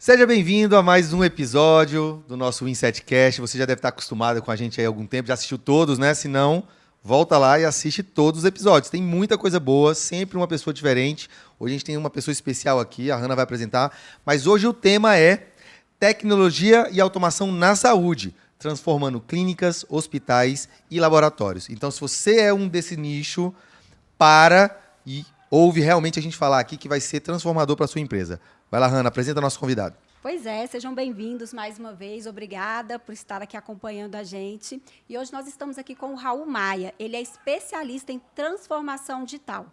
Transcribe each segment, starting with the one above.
Seja bem-vindo a mais um episódio do nosso Win7Cast. Você já deve estar acostumado com a gente aí há algum tempo, já assistiu todos, né? Se não, volta lá e assiste todos os episódios. Tem muita coisa boa, sempre uma pessoa diferente. Hoje a gente tem uma pessoa especial aqui, a Hannah vai apresentar. Mas hoje o tema é tecnologia e automação na saúde, transformando clínicas, hospitais e laboratórios. Então, se você é um desse nicho, para e ouve realmente a gente falar aqui que vai ser transformador para a sua empresa. Vai lá, Hannah, apresenta nosso convidado. Pois é, sejam bem-vindos mais uma vez. Obrigada por estar aqui acompanhando a gente. E hoje nós estamos aqui com o Raul Maia. Ele é especialista em transformação digital.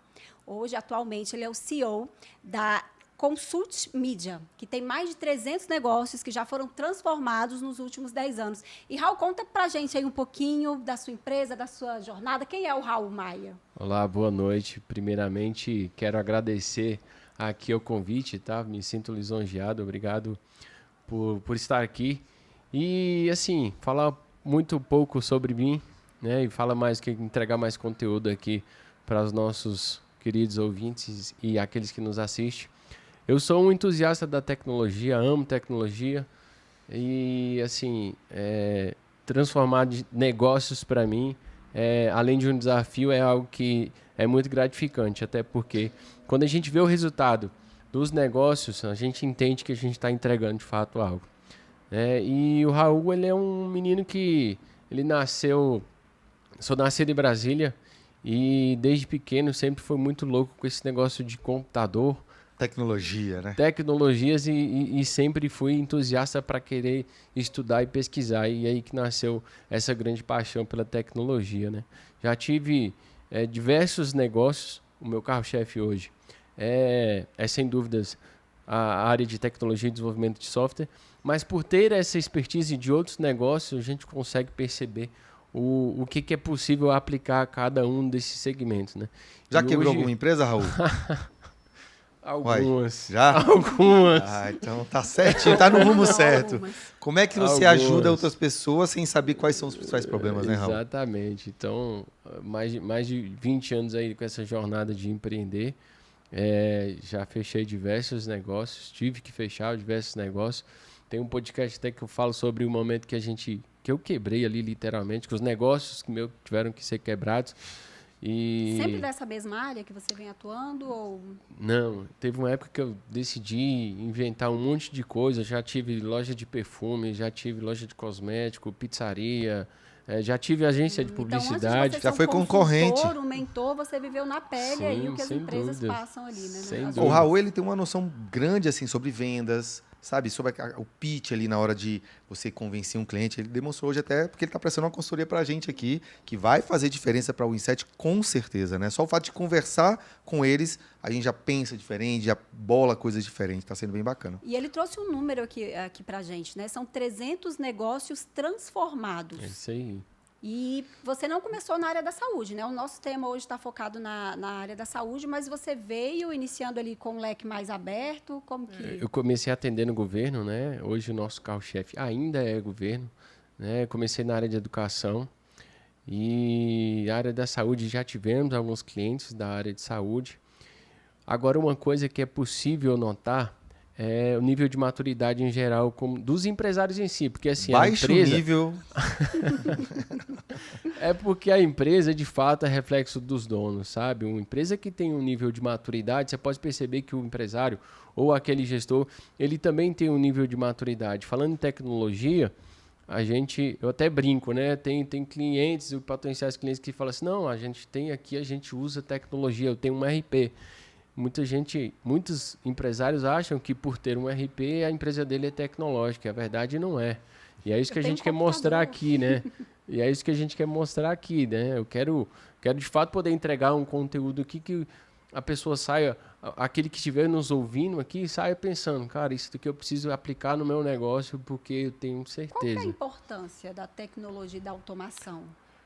Hoje, atualmente, ele é o CEO da Consult Media, que tem mais de 300 negócios que já foram transformados nos últimos 10 anos. E, Raul, conta pra gente aí um pouquinho da sua empresa, da sua jornada. Quem é o Raul Maia? Olá, boa noite. Primeiramente, quero agradecer aqui o convite, tá? Me sinto lisonjeado, obrigado por estar aqui. E, assim, falar muito pouco sobre mim, né? E entregar mais conteúdo aqui para os nossos queridos ouvintes e aqueles que nos assistem. Eu sou um entusiasta da tecnologia, amo tecnologia e, assim, transformar negócios para mim, além de um desafio, é algo que é muito gratificante, até porque quando a gente vê o resultado dos negócios, a gente entende que a gente está entregando de fato algo. E o Raul, ele é um menino que sou nascido em Brasília e desde pequeno sempre foi muito louco com esse negócio de computador, Tecnologia, né? tecnologias e sempre fui entusiasta para querer estudar e pesquisar. E aí que nasceu essa grande paixão pela tecnologia, né? Já tive diversos negócios. O meu carro-chefe hoje é sem dúvidas a área de tecnologia e desenvolvimento de software, mas por ter essa expertise de outros negócios, a gente consegue perceber o que é possível aplicar a cada um desses segmentos, né? Já quebrou alguma empresa, Raul? Algumas. Uai, já? Algumas. Então tá certinho, tá no rumo certo. Algumas. Como é que você ajuda outras pessoas sem saber quais são os principais problemas, né, Raul? Exatamente. Então, mais de 20 anos aí com essa jornada de empreender. Já fechei diversos negócios, tive que fechar diversos negócios. Tem um podcast até que eu falo sobre o momento que eu quebrei ali literalmente, que os negócios que tiveram que ser quebrados. Sempre dessa mesma área que você vem atuando? Ou... Não, teve uma época que eu decidi inventar um monte de coisa. Já tive loja de perfume, já tive loja de cosmético, pizzaria, já tive agência de publicidade. Então, antes de você Já ser foi concorrente. Um mentor, você viveu na pele. Sim, aí o que as sem empresas dúvidas. passam ali, né? Sem As dúvida. O Raul, ele tem uma noção grande assim sobre vendas, sabe? Sobre o pitch ali na hora de você convencer um cliente. Ele demonstrou hoje até porque ele está prestando uma consultoria para a gente aqui, que vai fazer diferença para o Win7 com certeza, né? Só o fato de conversar com eles, a gente já pensa diferente, já bola coisas diferentes. Está sendo bem bacana. E ele trouxe um número aqui para a gente, né? São 300 negócios transformados. É isso aí. E você não começou na área da saúde, né? O nosso tema hoje está focado na área da saúde, mas você veio iniciando ali com um leque mais aberto, como que... Eu comecei atendendo o governo, né? Hoje o nosso carro-chefe ainda é governo, né? Comecei na área de educação e a área da saúde já tivemos alguns clientes da área de saúde. Agora, uma coisa que é possível notar é o nível de maturidade em geral dos empresários em si, porque assim, Baixo a empresa... nível. É porque a empresa, de fato, é reflexo dos donos, sabe? Uma empresa que tem um nível de maturidade, você pode perceber que o empresário ou aquele gestor, ele também tem um nível de maturidade. Falando em tecnologia, eu até brinco, né? Tem clientes, potenciais clientes que falam assim, não, a gente usa tecnologia, eu tenho um RP. Muitos empresários acham que por ter um RP, a empresa dele é tecnológica. A verdade não é. E é isso que a gente quer mostrar aqui, né? Eu quero de fato poder entregar um conteúdo aqui que a pessoa saia, aquele que estiver nos ouvindo aqui, saia pensando, cara, isso daqui eu preciso aplicar no meu negócio porque eu tenho certeza. Qual que é a importância da tecnologia e da automação?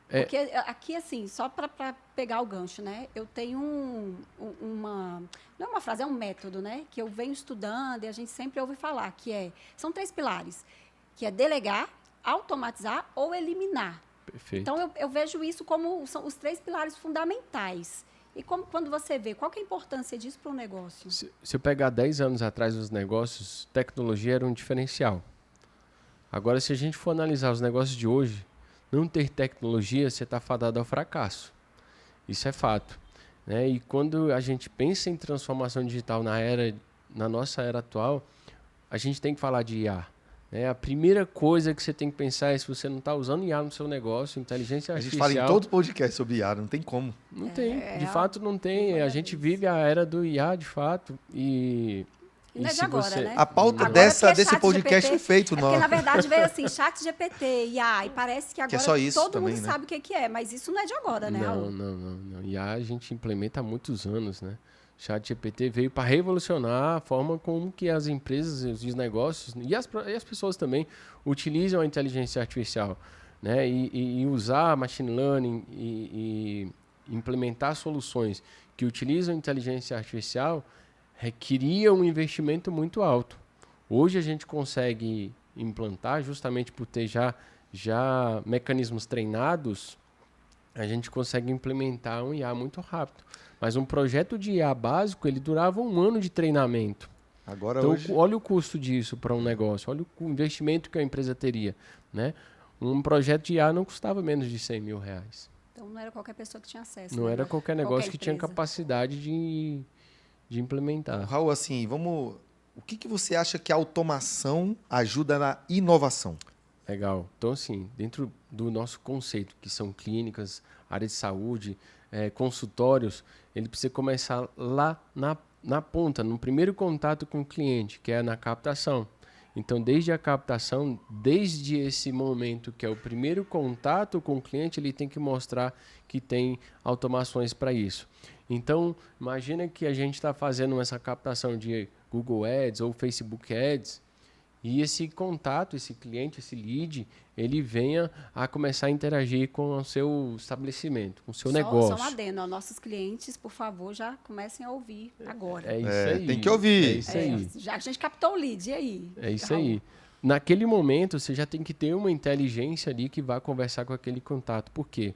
Porque aqui, assim, só para pegar o gancho, né? Eu tenho não é uma frase, é um método, né? Que eu venho estudando e a gente sempre ouve falar, são 3 pilares, que é delegar, automatizar ou eliminar. Perfeito. Então, eu vejo isso como são os 3 pilares fundamentais. E quando você vê, qual que é a importância disso para o negócio? Se eu pegar 10 anos atrás os negócios, tecnologia era um diferencial. Agora, se a gente for analisar os negócios de hoje, não ter tecnologia, você está fadado ao fracasso. Isso é fato, né? E quando a gente pensa em transformação digital na nossa era atual, a gente tem que falar de IA. Né? A primeira coisa que você tem que pensar é se você não está usando IA no seu negócio, inteligência A gente artificial. fala em todo podcast sobre IA, não tem como. Não tem, de fato não tem. A gente vive a era do IA, de fato, e Não é de se agora, você... né? A pauta Agora, porque desse chat podcast GPT, foi feito. É porque, na verdade, veio assim, chat GPT, IA, e parece que agora só isso todo também, mundo né? sabe o que é, mas isso não é de agora, né, Raul? Não. IA a gente implementa há muitos anos, né? Chat GPT veio para revolucionar a forma como que as empresas, os negócios e as pessoas também utilizam a inteligência artificial, né? E usar machine learning e implementar soluções que utilizam inteligência artificial requeria um investimento muito alto. Hoje a gente consegue implantar, justamente por ter já mecanismos treinados, a gente consegue implementar um IA muito rápido. Mas um projeto de IA básico, ele durava 1 ano de treinamento. Agora Então, hoje... olha o custo disso para um negócio, olha o investimento que a empresa teria, né? Um projeto de IA não custava menos de R$100 mil. Então não era qualquer pessoa que tinha acesso. Não né? era qualquer negócio que tinha empresa. capacidade de implementar. Raul, assim, o que você acha que a automação ajuda na inovação? Legal. Então, assim, dentro do nosso conceito, que são clínicas, área de saúde, consultórios, ele precisa começar lá na ponta, no primeiro contato com o cliente, que é na captação. Então, desde a captação, desde esse momento que é o primeiro contato com o cliente, ele tem que mostrar que tem automações para isso. Então, imagina que a gente está fazendo essa captação de Google Ads ou Facebook Ads, e esse contato, esse cliente, esse lead, ele venha a começar a interagir com o seu estabelecimento, com o seu negócio. Só um adendo, ó, nossos clientes, por favor, já comecem a ouvir agora. É isso aí. Tem que ouvir. É isso aí. Já que a gente captou o lead, e aí? É isso Raul? aí. Naquele momento, você já tem que ter uma inteligência ali que vai conversar com aquele contato. Por quê?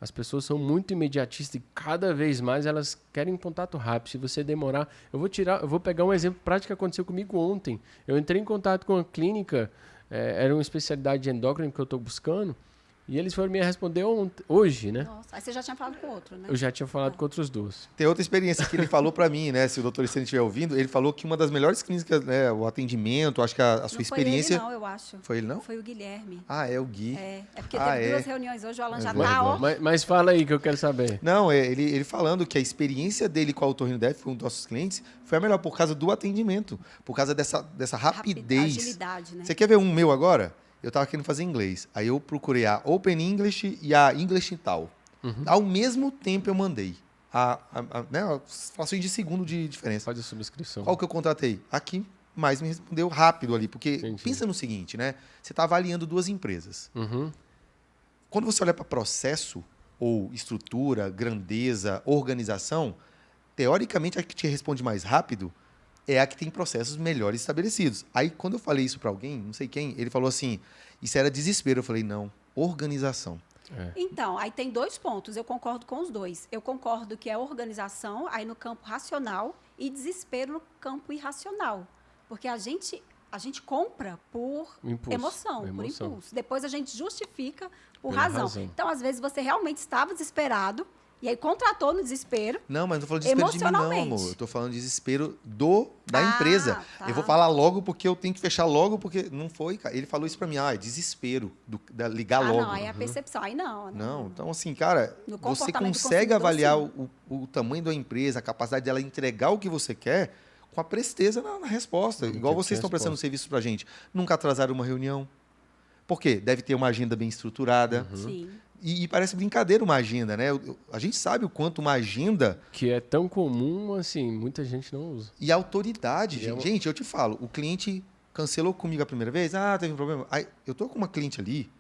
As pessoas são muito imediatistas e cada vez mais elas querem contato rápido. Se você demorar... Eu vou pegar um exemplo prático que aconteceu comigo ontem. Eu entrei em contato com uma clínica, era uma especialidade de endócrino que eu estou buscando, e eles foram me responder hoje, né? Nossa, aí você já tinha falado com outro, né? Eu já tinha falado com outros dois. Tem outra experiência que ele falou para mim, né? Se o doutor Estênio estiver ouvindo, ele falou que uma das melhores clínicas, né, o atendimento, acho que a sua Não experiência... Foi ele, não, eu acho. Foi ele, não? Foi o Guilherme. Ah, é o Gui. É porque teve 2 reuniões hoje, o Alan já verdade. tá, ó. Mas fala aí que eu quero saber. Não, ele falando que a experiência dele com a Otorrinodef, foi um dos nossos clientes, foi a melhor por causa do atendimento, por causa dessa rapidez. Agilidade, né? Você quer ver um meu agora? Eu estava querendo fazer inglês. Aí eu procurei a Open English e a English Tal. Ao mesmo tempo eu mandei. Né, frações de segundo de diferença. Faz a subscrição. Qual que eu contratei? Aqui, mas me respondeu rápido ali. Porque Entendi. pensa no seguinte, né? Você está avaliando 2 empresas. Quando você olha para processo, ou estrutura, grandeza, organização, teoricamente a que te responde mais rápido é a que tem processos melhores estabelecidos. Aí, quando eu falei isso para alguém, não sei quem, ele falou assim, isso era desespero. Eu falei, não, organização. Então, aí tem 2 pontos, eu concordo com os 2. Eu concordo que é organização aí no campo racional e desespero no campo irracional. Porque a gente compra por emoção, por impulso. Depois a gente justifica por razão. Então, às vezes, você realmente estava desesperado e aí contratou no desespero. Não, mas não estou falando de desespero de mim, não, amor. Eu estou falando de desespero da empresa. Tá. Eu vou falar logo porque eu tenho que fechar logo, porque não foi, cara. Ele falou isso para mim, é desespero, ligar logo. Não, aí é a percepção. Aí Não, então assim, cara, No você comportamento do consegue consumidor, avaliar sim. o tamanho da empresa, a capacidade dela entregar o que você quer com a presteza na resposta. Igual vocês estão prestando serviço para a gente. Nunca atrasaram uma reunião. Por quê? Deve ter uma agenda bem estruturada. Sim. E parece brincadeira uma agenda, né? A gente sabe o quanto uma agenda... Que é tão comum, assim, muita gente não usa. E a autoridade, E gente, eu te falo, o cliente cancelou comigo a primeira vez, teve um problema. Aí, eu tô com uma cliente ali,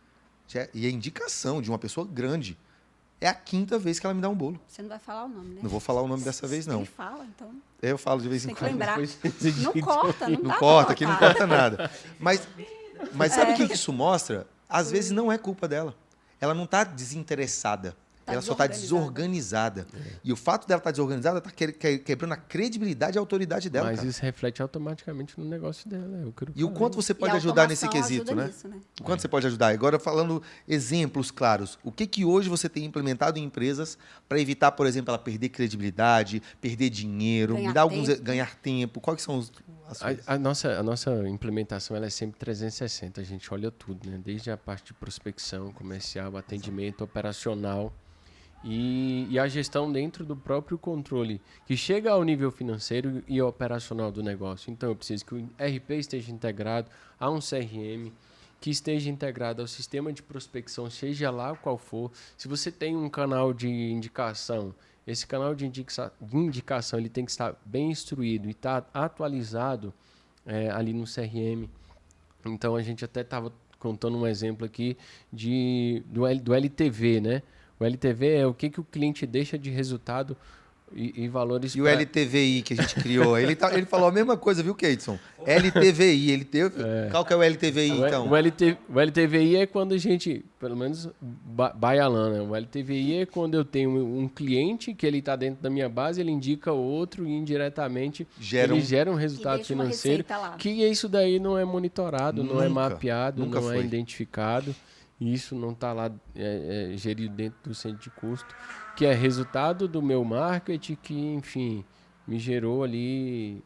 e a indicação de uma pessoa grande, é a 5ª vez que ela me dá um bolo. Você não vai falar o nome, né? Não vou falar o nome dessa vez, não. Ele fala, então. Eu falo de vez em Tem que quando. lembrar. Não corta, não Não dá corta, aqui não corta nada. Mas sabe o que isso mostra? Às vezes não é culpa dela. Ela não está desinteressada. Tá ela só está desorganizada. E o fato dela estar desorganizada está quebrando a credibilidade e a autoridade dela. Mas cara. isso reflete automaticamente no negócio dela. É o que eu E o falei. quanto você E pode a ajudar nesse automação quesito, ajuda né? nisso, né? O quanto você pode ajudar. Agora, falando exemplos claros, o que hoje você tem implementado em empresas para evitar, por exemplo, ela perder credibilidade, perder dinheiro, Ganhar me dá alguns tempo. ganhar tempo. Quais são as coisas? A nossa implementação ela é sempre 360, a gente olha tudo, né? Desde a parte de prospecção, comercial, atendimento, operacional e a gestão dentro do próprio controle, que chega ao nível financeiro e operacional do negócio. Então, eu preciso que o RP esteja integrado a um CRM, que esteja integrado ao sistema de prospecção, seja lá qual for. Se você tem um canal de indicação, esse canal de indicação ele tem que estar bem instruído e estar atualizado ali no CRM. Então, a gente até estava contando um exemplo aqui do LTV, né? O LTV é o que o cliente deixa de resultado e valores. E o LTVI que a gente criou, ele falou a mesma coisa, viu, Keidson? LTVI, ele teve. Qual que é o LTVI, então? O LTVI é quando a gente, pelo menos Baialan, né? O LTVI é quando eu tenho um cliente que ele está dentro da minha base, ele indica outro e indiretamente ele gera um resultado financeiro. Que isso daí não é monitorado, não é mapeado, não é identificado. Isso não está lá gerido dentro do centro de custo, que é resultado do meu marketing, que, enfim, me gerou ali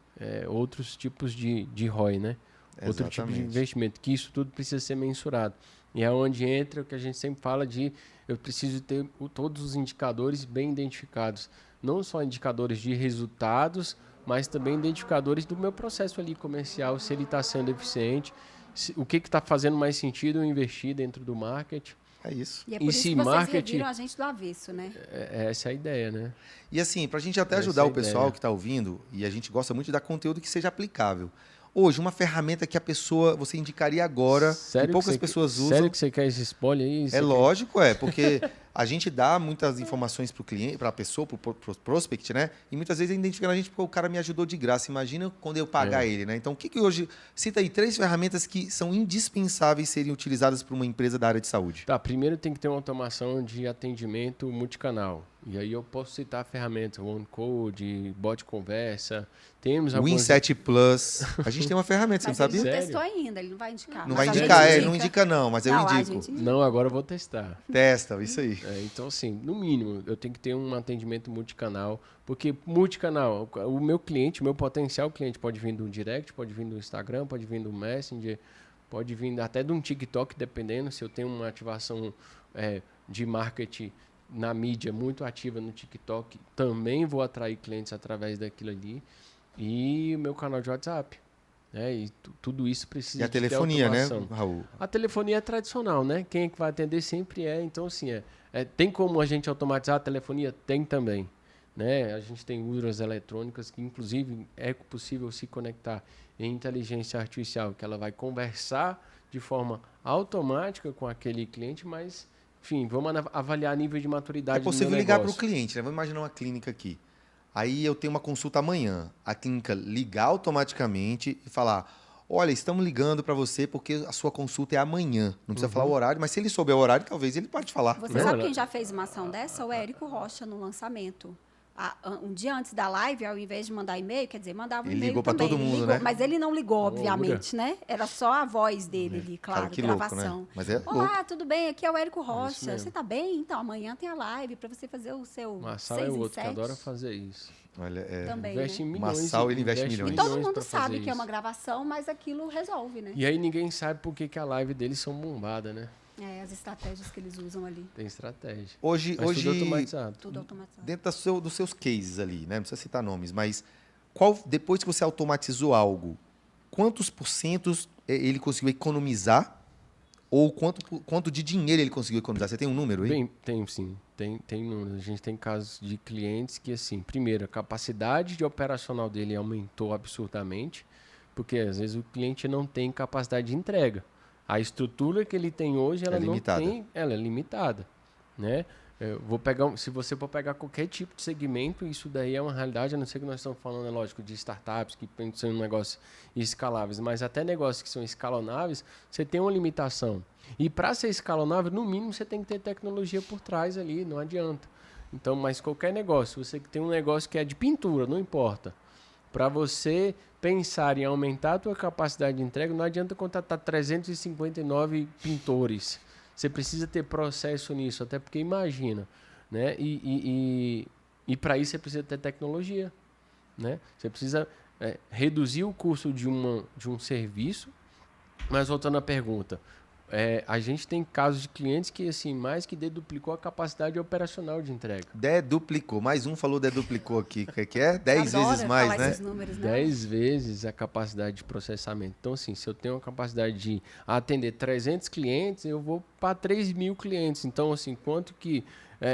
outros tipos de ROI, né? Exatamente. Outro tipo de investimento, que isso tudo precisa ser mensurado. E é onde entra o que a gente sempre fala de eu preciso ter todos os indicadores bem identificados. Não só indicadores de resultados, mas também identificadores do meu processo ali comercial, se ele está sendo eficiente, o que está fazendo mais sentido eu investir dentro do marketing. É isso. E é por isso que vocês reviram a gente do avesso, né? Essa é a ideia, né? E assim, para a gente até ajudar o pessoal que está ouvindo, e a gente gosta muito de dar conteúdo que seja aplicável. Hoje, uma ferramenta que você indicaria agora, que poucas pessoas usam. Sério que você quer esse spoiler aí? É lógico, porque a gente dá muitas informações para o cliente, para a pessoa, para o prospect, né? E muitas vezes ele identifica a gente porque o cara me ajudou de graça. Imagina quando eu pagar ele, né? Então, o que hoje... Cita aí 3 ferramentas que são indispensáveis serem utilizadas por uma empresa da área de saúde. Tá, primeiro tem que ter uma automação de atendimento multicanal. E aí eu posso citar ferramentas, OneCode, bot conversa. Temos algumas... Win7 Plus. A gente tem uma ferramenta, você não sabia? Ele não testou ainda, ele não vai indicar. Não vai indicar, ele não indica não, mas eu indico. Não, agora eu vou testar. Testa, isso aí. Então, assim, no mínimo, eu tenho que ter um atendimento multicanal, porque multicanal, o meu cliente, o meu potencial cliente pode vir do direct, pode vir do Instagram, pode vir do Messenger, pode vir até de um TikTok, dependendo, se eu tenho uma ativação de marketing na mídia muito ativa no TikTok, também vou atrair clientes através daquilo ali. E o meu canal de WhatsApp. E tudo isso precisa de a telefonia, né, Raul? A telefonia é tradicional, né? Quem é que vai atender sempre é. Então, assim, tem como a gente automatizar a telefonia? Tem também. Né? A gente tem urnas eletrônicas que, inclusive, é possível se conectar em inteligência artificial, que ela vai conversar de forma automática com aquele cliente, mas... Enfim, vamos avaliar nível de maturidade do meu negócio. É possível ligar para o cliente, né? Vamos imaginar uma clínica aqui. Aí eu tenho uma consulta amanhã. A clínica ligar automaticamente e falar: olha, estamos ligando para você porque a sua consulta é amanhã. Não precisa falar o horário, mas se ele souber o horário, talvez ele pode falar. Você sabe quem já fez uma ação dessa? O Érico Rocha, no lançamento. Um dia antes da live, ao invés de mandar e-mail, quer dizer, mandava um e-mail. Ele ligou para todo mundo, né? Mas ele não ligou, obviamente, né? Era só a voz dele ali, claro, que gravação. Louco, né? Mas Olá, tudo bem? Aqui é o Érico Rocha. Você tá bem? Então, amanhã tem a live para você fazer o seu. Massal é outro que adora fazer isso. Olha, também, investe né? em milhões. Massal, ele investe milhões. E todo mundo sabe que é uma gravação, mas aquilo resolve, né? E aí ninguém sabe por que a live deles são bombadas, né? As estratégias que eles usam ali. Tem estratégia. Hoje tudo automatizado. Tudo automatizado. Dentro dos seus cases ali, né? Não precisa citar nomes, mas depois que você automatizou algo, quantos % ele conseguiu economizar? Ou quanto de dinheiro ele conseguiu economizar? Você tem um número aí? Bem, tem sim. Tem números. A gente tem casos de clientes que, assim, primeiro, a capacidade de operacional dele aumentou absurdamente, porque às vezes o cliente não tem capacidade de entrega. A estrutura que ele tem hoje, ela não tem, ela é limitada, né? Se você for pegar qualquer tipo de segmento, isso daí é uma realidade, a não ser que nós estamos falando, é lógico, de startups que pensam em negócios escaláveis, mas até negócios que são escalonáveis, você tem uma limitação. E para ser escalonável, no mínimo, você tem que ter tecnologia por trás ali, não adianta. Então, mas qualquer negócio, você que tem um negócio que é de pintura, não importa. Para você pensar em aumentar a tua capacidade de entrega, não adianta contratar 359 pintores. Você precisa ter processo nisso, até porque imagina, né? E para isso você precisa ter tecnologia, né? Você precisa reduzir o custo de um serviço. Mas voltando à pergunta, a gente tem casos de clientes que assim mais que deduplicou a capacidade operacional de entrega. Deduplicou. Mais um falou deduplicou aqui. O que é? 10 vezes mais, falar né? esses números, né? 10 vezes a capacidade de processamento. Então, assim, se eu tenho a capacidade de atender 300 clientes, eu vou para 3.000 clientes. Então, assim, quanto que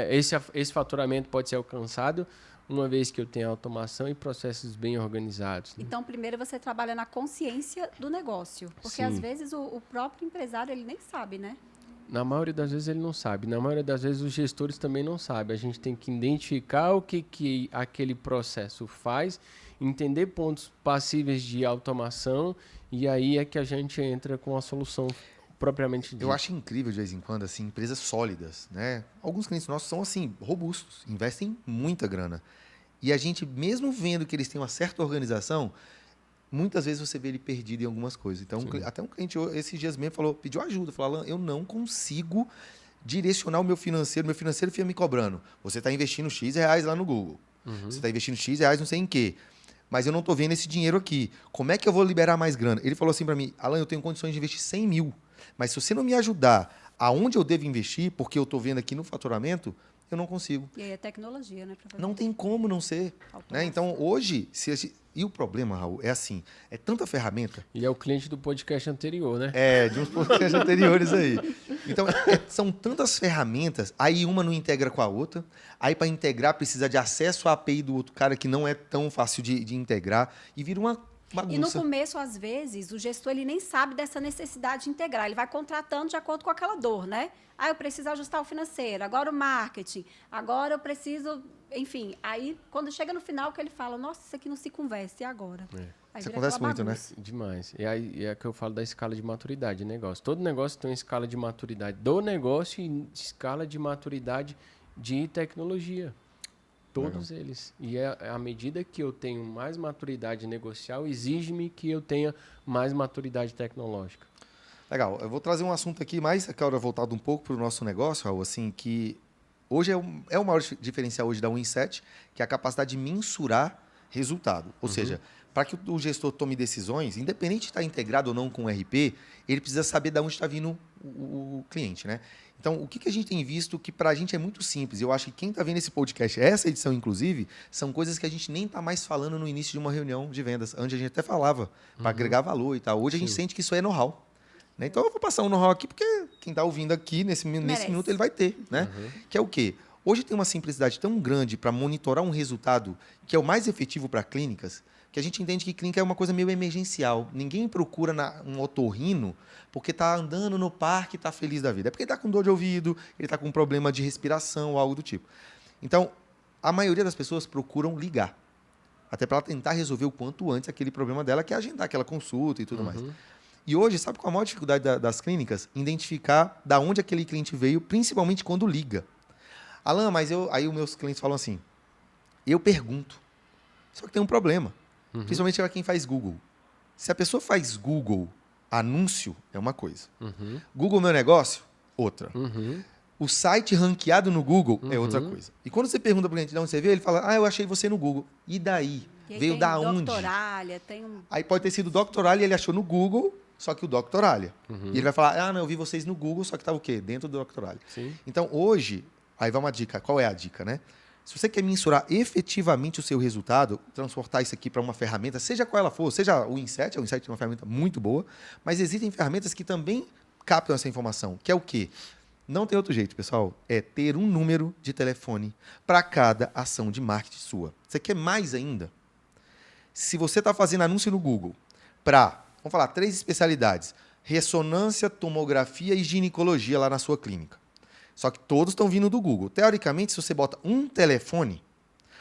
esse faturamento pode ser alcançado uma vez que eu tenho automação e processos bem organizados, né? Então, primeiro você trabalha na consciência do negócio. Porque, Sim. às vezes, o próprio empresário, ele nem sabe, né? Na maioria das vezes ele não sabe. Na maioria das vezes os gestores também não sabem. A gente tem que identificar o que aquele processo faz, entender pontos passíveis de automação e aí é que a gente entra com a solução propriamente dita. Eu acho incrível, de vez em quando, assim, empresas sólidas, né? Alguns clientes nossos são, assim, robustos, investem muita grana. E a gente, mesmo vendo que eles têm uma certa organização, muitas vezes você vê ele perdido em algumas coisas. Então, até um cliente esses dias mesmo pediu ajuda, falou, Alan, eu não consigo direcionar o meu financeiro fica me cobrando. Você está investindo X reais lá no Google. Você está investindo X reais não sei em quê. Mas eu não estou vendo esse dinheiro aqui. Como é que eu vou liberar mais grana? Ele falou assim para mim, Alan, eu tenho condições de investir 100 mil. Mas se você não me ajudar aonde eu devo investir, porque eu estou vendo aqui no faturamento, eu não consigo. E aí é tecnologia, né? Pra fazer Não tem como não ser. Né? Então, hoje, e o problema, Raul, é assim, é tanta ferramenta. E é o cliente do podcast anterior, né? De uns podcasts anteriores aí. Então, são tantas ferramentas, aí uma não integra com a outra, aí para integrar precisa de acesso à API do outro cara que não é tão fácil de integrar, e vira uma bagunça. E no começo, às vezes, o gestor ele nem sabe dessa necessidade de integrar. Ele vai contratando de acordo com aquela dor, né? Ah, eu preciso ajustar o financeiro, agora o marketing, agora eu preciso... Enfim, aí quando chega no final que ele fala, nossa, isso aqui não se conversa, e agora? Aí Isso vira acontece aquela muito, né? bagunça. Demais. E aí é que eu falo da escala de maturidade de negócio. Todo negócio tem uma escala de maturidade do negócio e escala de maturidade de tecnologia. Todos eles. E à medida que eu tenho mais maturidade negocial, exige-me que eu tenha mais maturidade tecnológica. Legal. Eu vou trazer um assunto aqui mais, agora voltado um pouco para o nosso negócio, Raul, assim, que hoje é o maior diferencial hoje da Win7, que é a capacidade de mensurar resultado. Ou seja, para que o gestor tome decisões, independente de estar integrado ou não com o RP, ele precisa saber de onde está vindo o cliente, né? Então, o que a gente tem visto que para a gente é muito simples, eu acho que quem está vendo esse podcast, essa edição inclusive, são coisas que a gente nem está mais falando no início de uma reunião de vendas. Antes a gente até falava para agregar valor e tal. Hoje a gente sente que isso é know-how. Né? Então, eu vou passar um know-how aqui, porque quem está ouvindo aqui, nesse minuto, ele vai ter. Né? Que é o quê? Hoje tem uma simplicidade tão grande para monitorar um resultado que é o mais efetivo para clínicas, que a gente entende que clínica é uma coisa meio emergencial. Ninguém procura um otorrino porque está andando no parque e está feliz da vida. É porque ele está com dor de ouvido, ele está com um problema de respiração ou algo do tipo. Então, a maioria das pessoas procuram ligar, até para tentar resolver o quanto antes aquele problema dela, que é agendar aquela consulta e tudo mais. E hoje, sabe qual a maior dificuldade das clínicas? Identificar da onde aquele cliente veio, principalmente quando liga. Alan, mas aí os meus clientes falam assim, eu pergunto, só que tem um problema, principalmente para quem faz Google. Se a pessoa faz Google anúncio, é uma coisa. Google Meu Negócio, outra. O site ranqueado no Google é outra coisa. E quando você pergunta para o cliente de onde você veio, ele fala, eu achei você no Google. E daí? E aí Veio tem da onde? Doctoralha, tem um... Aí pode ter sido Doctoralha e ele achou no Google, só que o Doctoralha. E ele vai falar, não, eu vi vocês no Google, só que estava o quê? Dentro do Doctoralha. Então, hoje, aí vai uma dica. Qual é a dica, né? Se você quer mensurar efetivamente o seu resultado, transportar isso aqui para uma ferramenta, seja qual ela for, seja o Inset, o Inset é uma ferramenta muito boa, mas existem ferramentas que também captam essa informação, que é o quê? Não tem outro jeito, pessoal, é ter um número de telefone para cada ação de marketing sua. Você quer mais ainda? Se você está fazendo anúncio no Google para, vamos falar, 3 especialidades, ressonância, tomografia e ginecologia lá na sua clínica. Só que todos estão vindo do Google. Teoricamente, se você bota um telefone,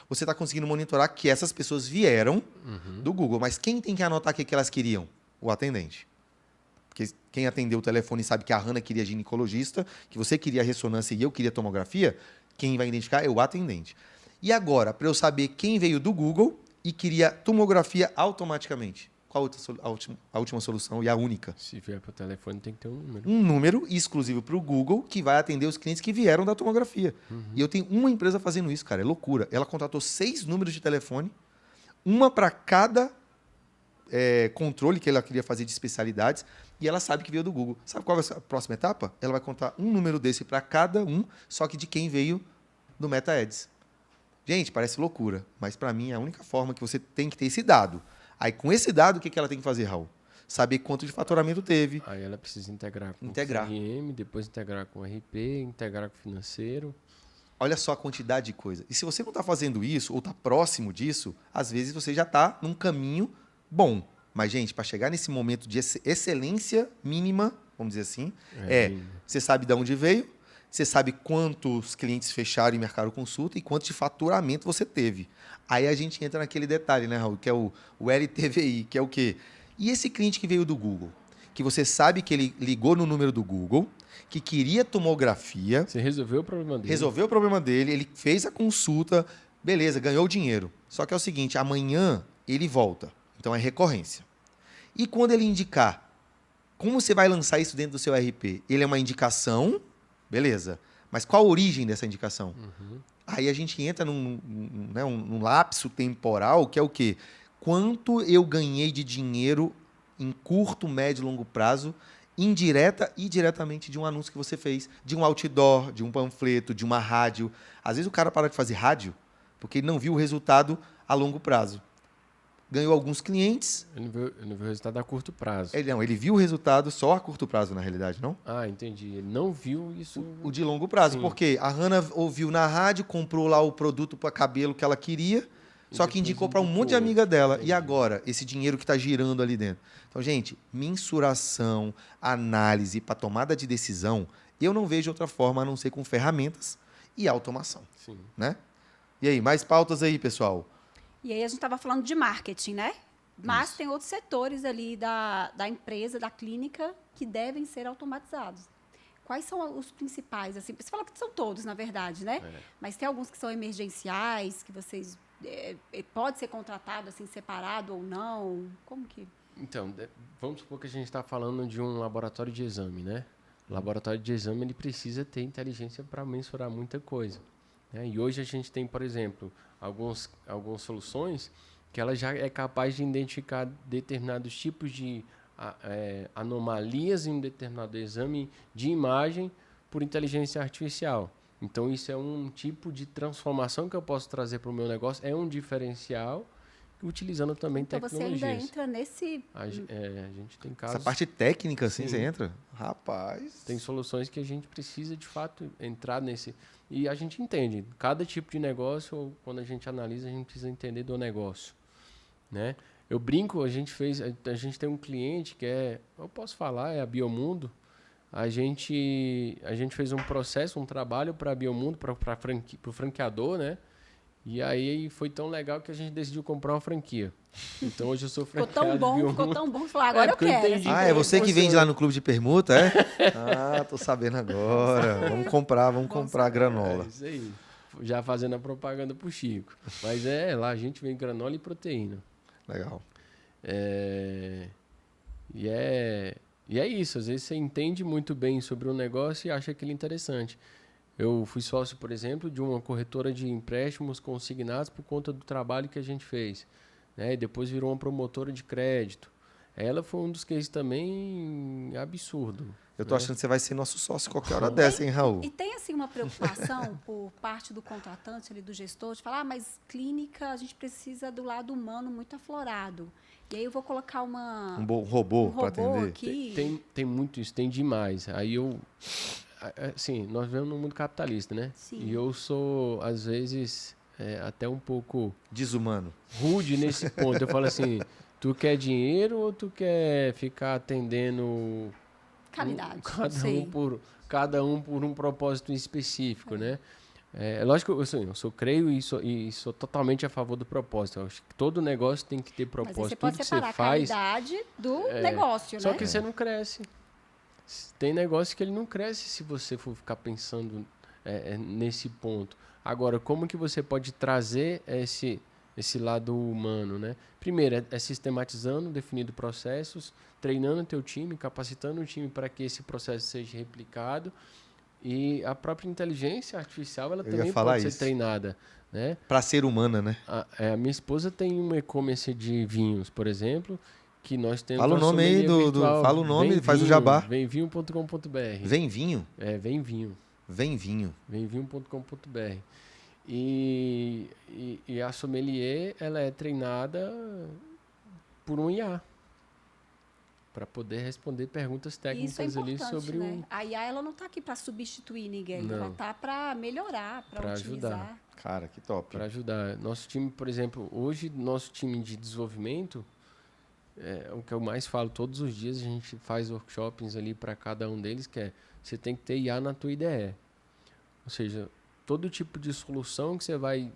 você está conseguindo monitorar que essas pessoas vieram do Google. Mas quem tem que anotar o que elas queriam? O atendente. Porque quem atendeu o telefone sabe que a Hanna queria ginecologista, que você queria ressonância e eu queria tomografia, quem vai identificar é o atendente. E agora, para eu saber quem veio do Google e queria tomografia automaticamente? Qual a última solução e a única? Se vier para o telefone, tem que ter um número. Um número exclusivo para o Google que vai atender os clientes que vieram da tomografia. E eu tenho uma empresa fazendo isso, cara. É loucura. Ela contratou 6 números de telefone, uma para cada controle que ela queria fazer de especialidades, e ela sabe que veio do Google. Sabe qual vai ser a próxima etapa? Ela vai contar um número desse para cada um, só que de quem veio do Meta Ads. Gente, parece loucura, mas para mim é a única forma que você tem que ter esse dado. Aí, com esse dado, o que ela tem que fazer, Raul? Saber quanto de faturamento teve. Aí ela precisa integrar com o CRM, depois integrar com o RP, integrar com o financeiro. Olha só a quantidade de coisa. E se você não está fazendo isso, ou está próximo disso, às vezes você já está num caminho bom. Mas, gente, para chegar nesse momento de excelência mínima, vamos dizer assim, você sabe de onde veio, você sabe quantos clientes fecharam e marcaram consulta e quanto de faturamento você teve. Aí a gente entra naquele detalhe, né, Raul? Que é o LTVI, que é o quê? E esse cliente que veio do Google? Que você sabe que ele ligou no número do Google, que queria tomografia. Você resolveu o problema dele. Resolveu o problema dele, ele fez a consulta, beleza, ganhou o dinheiro. Só que é o seguinte, amanhã ele volta. Então é recorrência. E quando ele indicar, como você vai lançar isso dentro do seu RP? Ele é uma indicação, beleza. Mas qual a origem dessa indicação? Aí a gente entra num lapso temporal, que é o quê? Quanto eu ganhei de dinheiro em curto, médio e longo prazo, indireta e diretamente de um anúncio que você fez, de um outdoor, de um panfleto, de uma rádio. Às vezes o cara para de fazer rádio porque ele não viu o resultado a longo prazo. Ganhou alguns clientes. Ele não viu o resultado a curto prazo. Ele viu o resultado só a curto prazo, na realidade, não? Ah, entendi. Ele não viu isso... O de longo prazo. Sim. Porque a Hanna ouviu na rádio, comprou lá o produto para cabelo que ela queria, só que indicou para um monte de amiga dela. Entendi. E agora? Esse dinheiro que está girando ali dentro. Então, gente, mensuração, análise para tomada de decisão, eu não vejo outra forma a não ser com ferramentas e automação. Sim. Né? E aí, mais pautas aí, pessoal? E aí a gente estava falando de marketing, né? Mas tem outros setores ali da empresa, da clínica, que devem ser automatizados. Quais são os principais? Assim, você falou que são todos, na verdade, né? Mas tem alguns que são emergenciais, que vocês... pode ser contratado assim, separado ou não? Como que... Então, vamos supor que a gente está falando de um laboratório de exame, né? O laboratório de exame ele precisa ter inteligência para mensurar muita coisa. Né? E hoje a gente tem, por exemplo, algumas soluções que ela já é capaz de identificar determinados tipos de anomalias em um determinado exame de imagem por inteligência artificial. Então, isso é um tipo de transformação que eu posso trazer para o meu negócio, é um diferencial, utilizando também então tecnologias. você ainda entra nesse... A gente tem casos... Essa parte técnica, assim, Sim. você entra? Rapaz... Tem soluções que a gente precisa, de fato, entrar nesse... E a gente entende. Cada tipo de negócio, quando a gente analisa, a gente precisa entender do negócio. Né? Eu brinco, a gente tem um cliente que eu posso falar, é a Biomundo. A gente fez um processo, um trabalho para a Biomundo, para o franqueador, né? E aí foi tão legal que a gente decidiu comprar uma franquia. Então hoje eu sou franqueado ficou tão bom, falar, agora eu quero. entendi. é você que vende lá no clube de permuta, é? Ah, tô sabendo agora. Vamos comprar a granola. É isso aí. Já fazendo a propaganda pro Chico. Mas lá a gente vende granola e proteína. Legal. E é isso. Às vezes você entende muito bem sobre um negócio e acha aquilo interessante. Eu fui sócio, por exemplo, de uma corretora de empréstimos consignados por conta do trabalho que a gente fez. Né? E depois virou uma promotora de crédito. Ela foi um dos cases também absurdo. Eu tô achando que você vai ser nosso sócio qualquer hora dessa, hein, Raul? E tem, assim, uma preocupação por parte do contratante, ali, do gestor, de falar, mas clínica, a gente precisa do lado humano muito aflorado. E aí eu vou colocar um robô para atender. Aqui. Tem muito isso, tem demais. Aí assim, nós vivemos num mundo capitalista, né? Sim. E eu sou, às vezes, até um pouco... Desumano. Rude nesse ponto. Eu falo assim, tu quer dinheiro ou tu quer ficar atendendo Caridade, cada um por um propósito específico, né? É lógico que eu sou creio e sou totalmente a favor do propósito. Eu acho que todo negócio tem que ter propósito. Mas você pode tudo que separar você faz, a caridade do negócio, só né? que você não cresce. Tem negócio que ele não cresce se você for ficar pensando nesse ponto. Agora, como que você pode trazer esse lado humano, né? Primeiro, é sistematizando, definindo processos, treinando o teu time, capacitando o time para que esse processo seja replicado. E a própria inteligência artificial, ela também pode ser treinada, né? Para ser humana, né? A minha esposa tem um e-commerce de vinhos, por exemplo, que nós temos. Fala o nome aí fala o nome, faz o jabá. Vemvinho.com.br. Vem vinho? Vem vinho. Vem vinho. Vemvinho.com.br. E a sommelier, ela é treinada por um IA para poder responder perguntas técnicas ali sobre né? A IA, ela não está aqui para substituir ninguém, ela está para melhorar, para ajudar. Cara, que top. Para ajudar. Nosso time, por exemplo, hoje, nosso time de desenvolvimento, o que eu mais falo todos os dias, a gente faz workshops ali para cada um deles, que você tem que ter IA na tua IDE. Ou seja, todo tipo de solução que você vai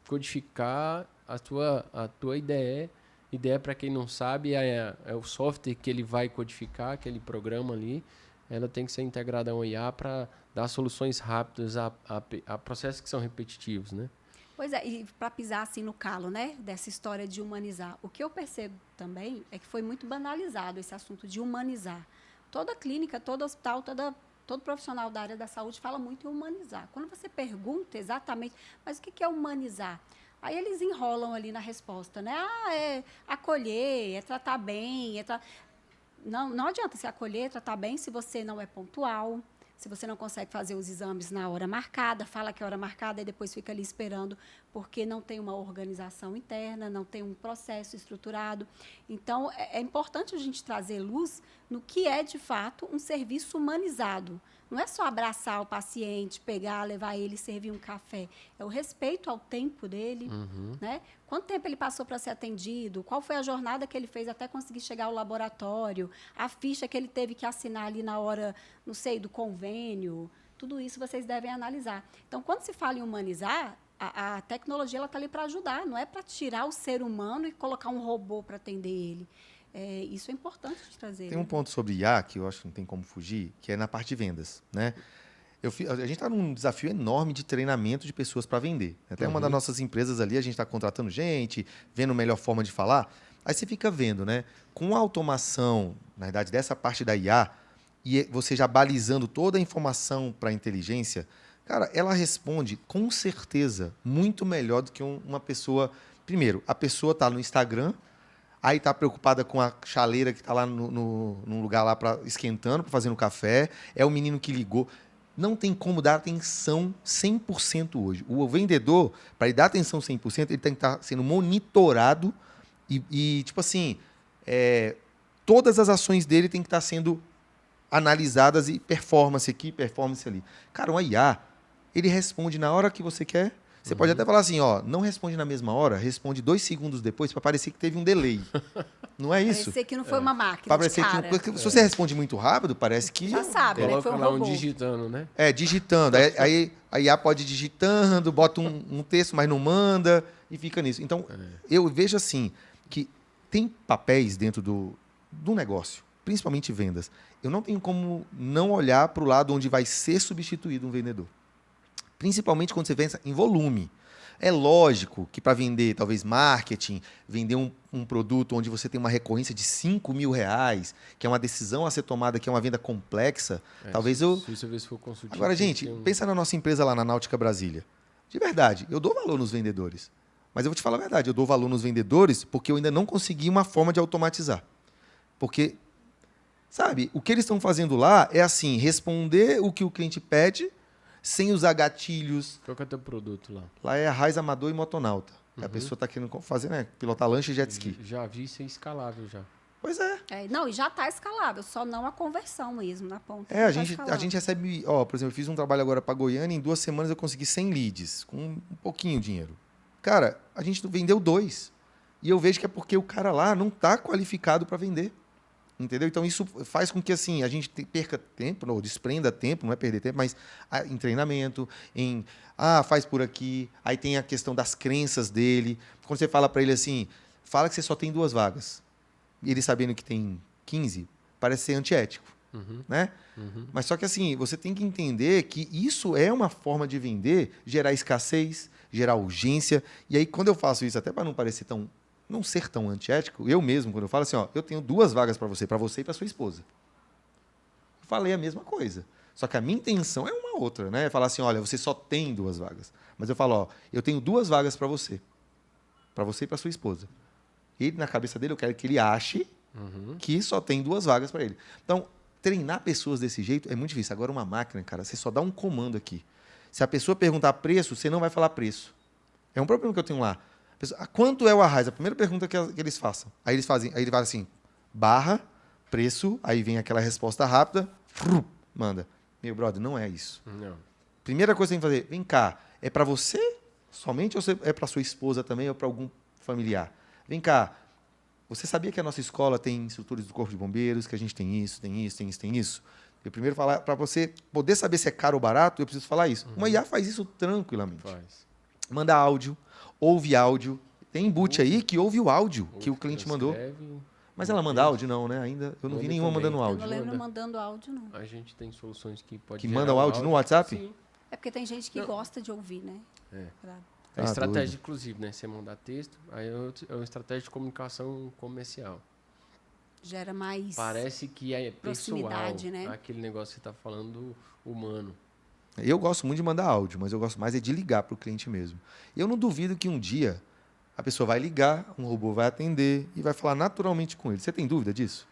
codificar a tua IDE. IDE, para quem não sabe, é o software que ele vai codificar, aquele programa ali. Ela tem que ser integrada a um IA para dar soluções rápidas a processos que são repetitivos, né? Pois é, e para pisar assim no calo, né, dessa história de humanizar. O que eu percebo também é que foi muito banalizado esse assunto de humanizar. Toda clínica, todo hospital, todo profissional da área da saúde fala muito em humanizar. Quando você pergunta exatamente, mas o que é humanizar? Aí eles enrolam ali na resposta, né? É acolher, é tratar bem. Não adianta se acolher, tratar bem se você não é pontual, se você não consegue fazer os exames na hora marcada, fala que é hora marcada e depois fica ali esperando porque não tem uma organização interna, não tem um processo estruturado. Então, é importante a gente trazer luz no que é, de fato, um serviço humanizado. Não é só abraçar o paciente, pegar, levar ele e servir um café. É o respeito ao tempo dele, né? Quanto tempo ele passou para ser atendido? Qual foi a jornada que ele fez até conseguir chegar ao laboratório? A ficha que ele teve que assinar ali na hora, não sei, do convênio? Tudo isso vocês devem analisar. Então, quando se fala em humanizar, a tecnologia está ali para ajudar, não é para tirar o ser humano e colocar um robô para atender ele. Isso é importante de trazer. Tem um ponto sobre IA que eu acho que não tem como fugir, que é na parte de vendas, né? A gente está num desafio enorme de treinamento de pessoas para vender. Até uma das nossas empresas ali, a gente está contratando gente, vendo a melhor forma de falar. Aí você fica vendo, né? Com a automação, na verdade, dessa parte da IA, e você já balizando toda a informação para a inteligência, cara, ela responde com certeza muito melhor do que uma pessoa. Primeiro, a pessoa está no Instagram, aí está preocupada com a chaleira que está lá num lugar lá esquentando, para fazer um café. É o menino que ligou. Não tem como dar atenção 100% hoje. O vendedor, para ele dar atenção 100%, ele tem que estar sendo monitorado e tipo assim, todas as ações dele tem que estar sendo analisadas e performance aqui, performance ali. Cara, o IA, ele responde na hora que você quer. Você pode até falar assim, não responde na mesma hora, responde 2 segundos depois para parecer que teve um delay. Não é isso? Parecer que não foi uma máquina. Para parecer que se você responde muito rápido, parece que já sabe, né? Foi um lá robô. digitando, né? Digitando. Aí a IA pode ir digitando, bota um texto, mas não manda e fica nisso. Então, eu vejo assim que tem papéis dentro do negócio, principalmente vendas. Eu não tenho como não olhar para o lado onde vai ser substituído um vendedor. Principalmente quando você pensa em volume. É lógico que para vender, talvez, marketing, vender um produto onde você tem uma recorrência de R$5.000, que é uma decisão a ser tomada, que é uma venda complexa, talvez eu... Se você vê se for consultivo... Agora, gente, pensa na nossa empresa lá na Náutica Brasília. De verdade, eu dou valor nos vendedores. Mas eu vou te falar a verdade, eu dou valor nos vendedores porque eu ainda não consegui uma forma de automatizar. Porque, sabe, o que eles estão fazendo lá é assim, responder o que o cliente pede, sem usar gatilhos. Qual que é o teu produto lá? Lá é a Raiz Amador e Motonauta. A pessoa está querendo fazer, né? Pilotar lanche e jet ski. Já vi ser escalável já. Pois é. Não, e já está escalável, só não a conversão mesmo na ponta. A gente recebe, por exemplo, eu fiz um trabalho agora para Goiânia, em 2 semanas eu consegui 100 leads, com um pouquinho de dinheiro. Cara, a gente vendeu 2. E eu vejo que é porque o cara lá não está qualificado para vender. Entendeu? Então, isso faz com que assim, a gente perca tempo, ou desprenda tempo, não é perder tempo, mas em treinamento, faz por aqui. Aí tem a questão das crenças dele. Quando você fala para ele assim, fala que você só tem 2 vagas. E ele sabendo que tem 15, parece ser antiético. Né? Mas só que assim, você tem que entender que isso é uma forma de vender, gerar escassez, gerar urgência. E aí, quando eu faço isso, até para não ser tão antiético, eu mesmo, quando eu falo assim, ó, eu tenho 2 vagas para você e para sua esposa. Eu falei a mesma coisa. Só que a minha intenção é uma outra, né? Falar assim, olha, você só tem 2 vagas. Mas eu falo, ó, eu tenho 2 vagas para você e para sua esposa. Ele, na cabeça dele, eu quero que ele ache que só tem 2 vagas para ele. Então, treinar pessoas desse jeito é muito difícil. Agora, uma máquina, cara, você só dá um comando aqui. Se a pessoa perguntar preço, você não vai falar preço. É um problema que eu tenho lá. Quanto é o arraio? A primeira pergunta que eles façam. Aí ele fala assim, barra, preço, aí vem aquela resposta rápida, manda. Meu brother, não é isso. Não. Primeira coisa que você tem que fazer, vem cá, é para você somente ou é para sua esposa também ou para algum familiar? Vem cá, você sabia que a nossa escola tem instrutores do Corpo de Bombeiros, que a gente tem isso, tem isso, tem isso, tem isso? Eu primeiro falar, para você poder saber se é caro ou barato, eu preciso falar isso. Uma IA faz isso tranquilamente. Faz. Manda áudio, ouve áudio. Tem boot aí que ouve o áudio que o cliente mandou. Mas ela manda áudio? Não, né? Ainda eu não vi nenhuma mandando Eu áudio. não lembro mandando áudio, não. A gente tem soluções que pode Que manda o áudio no WhatsApp? Sim. É porque tem gente que gosta de ouvir, né? É. Pra- É estratégia, doido. inclusive, né? Você mandar texto, aí é uma estratégia de comunicação comercial. Gera mais... Parece que é pessoal, Proximidade, né? aquele negócio que você está falando humano. Eu gosto muito de mandar áudio, mas eu gosto mais é de ligar para o cliente mesmo. Eu não duvido que um dia a pessoa vai ligar, um robô vai atender e vai falar naturalmente com ele. Você tem dúvida disso?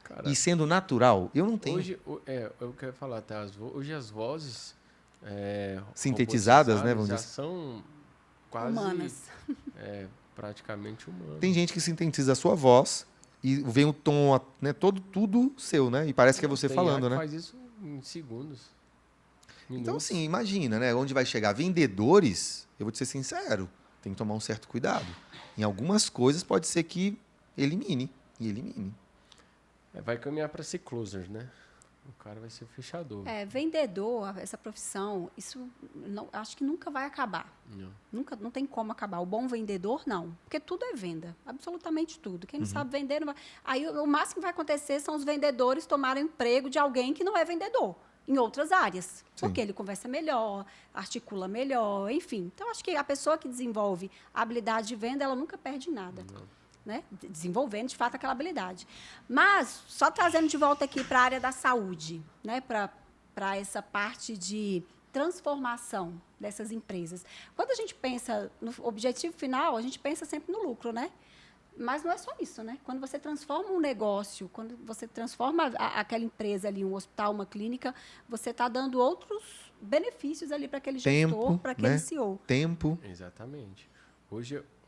Cara, E sendo natural, eu não tenho. hoje, eu quero falar, tá? Hoje as vozes Sintetizadas, né, vamos já dizer. são quase Humanas. praticamente humanas. Tem gente que sintetiza a sua voz e vem o tom, né, tudo seu, né? E parece que é você Tem falando, IA que né? faz isso em segundos. Então, Minutos. assim, imagina, né? Onde vai chegar vendedores, eu vou te ser sincero, tem que tomar um certo cuidado. Em algumas coisas pode ser que elimine. Vai caminhar para ser closer, né? O cara vai ser fechador. Vendedor, essa profissão, isso acho que nunca vai acabar. Não. Não tem como acabar. O bom vendedor, não. Porque tudo é venda. Absolutamente tudo. Quem não sabe vender, não vai... Aí o máximo que vai acontecer são os vendedores tomarem emprego de alguém que não é vendedor, em outras áreas. Sim. Porque ele conversa melhor, articula melhor, enfim. Então, acho que a pessoa que desenvolve a habilidade de venda, ela nunca perde nada. Né? Desenvolvendo, de fato, aquela habilidade. Mas, só trazendo de volta aqui para a área da saúde, né? Para essa parte de transformação dessas empresas. Quando a gente pensa no objetivo final, a gente pensa sempre no lucro, né? Mas não é só isso, né? Quando você transforma um negócio, quando você transforma aquela empresa ali, um hospital, uma clínica, você está dando outros benefícios ali para aquele gestor, para aquele né? CEO. Tempo. Exatamente.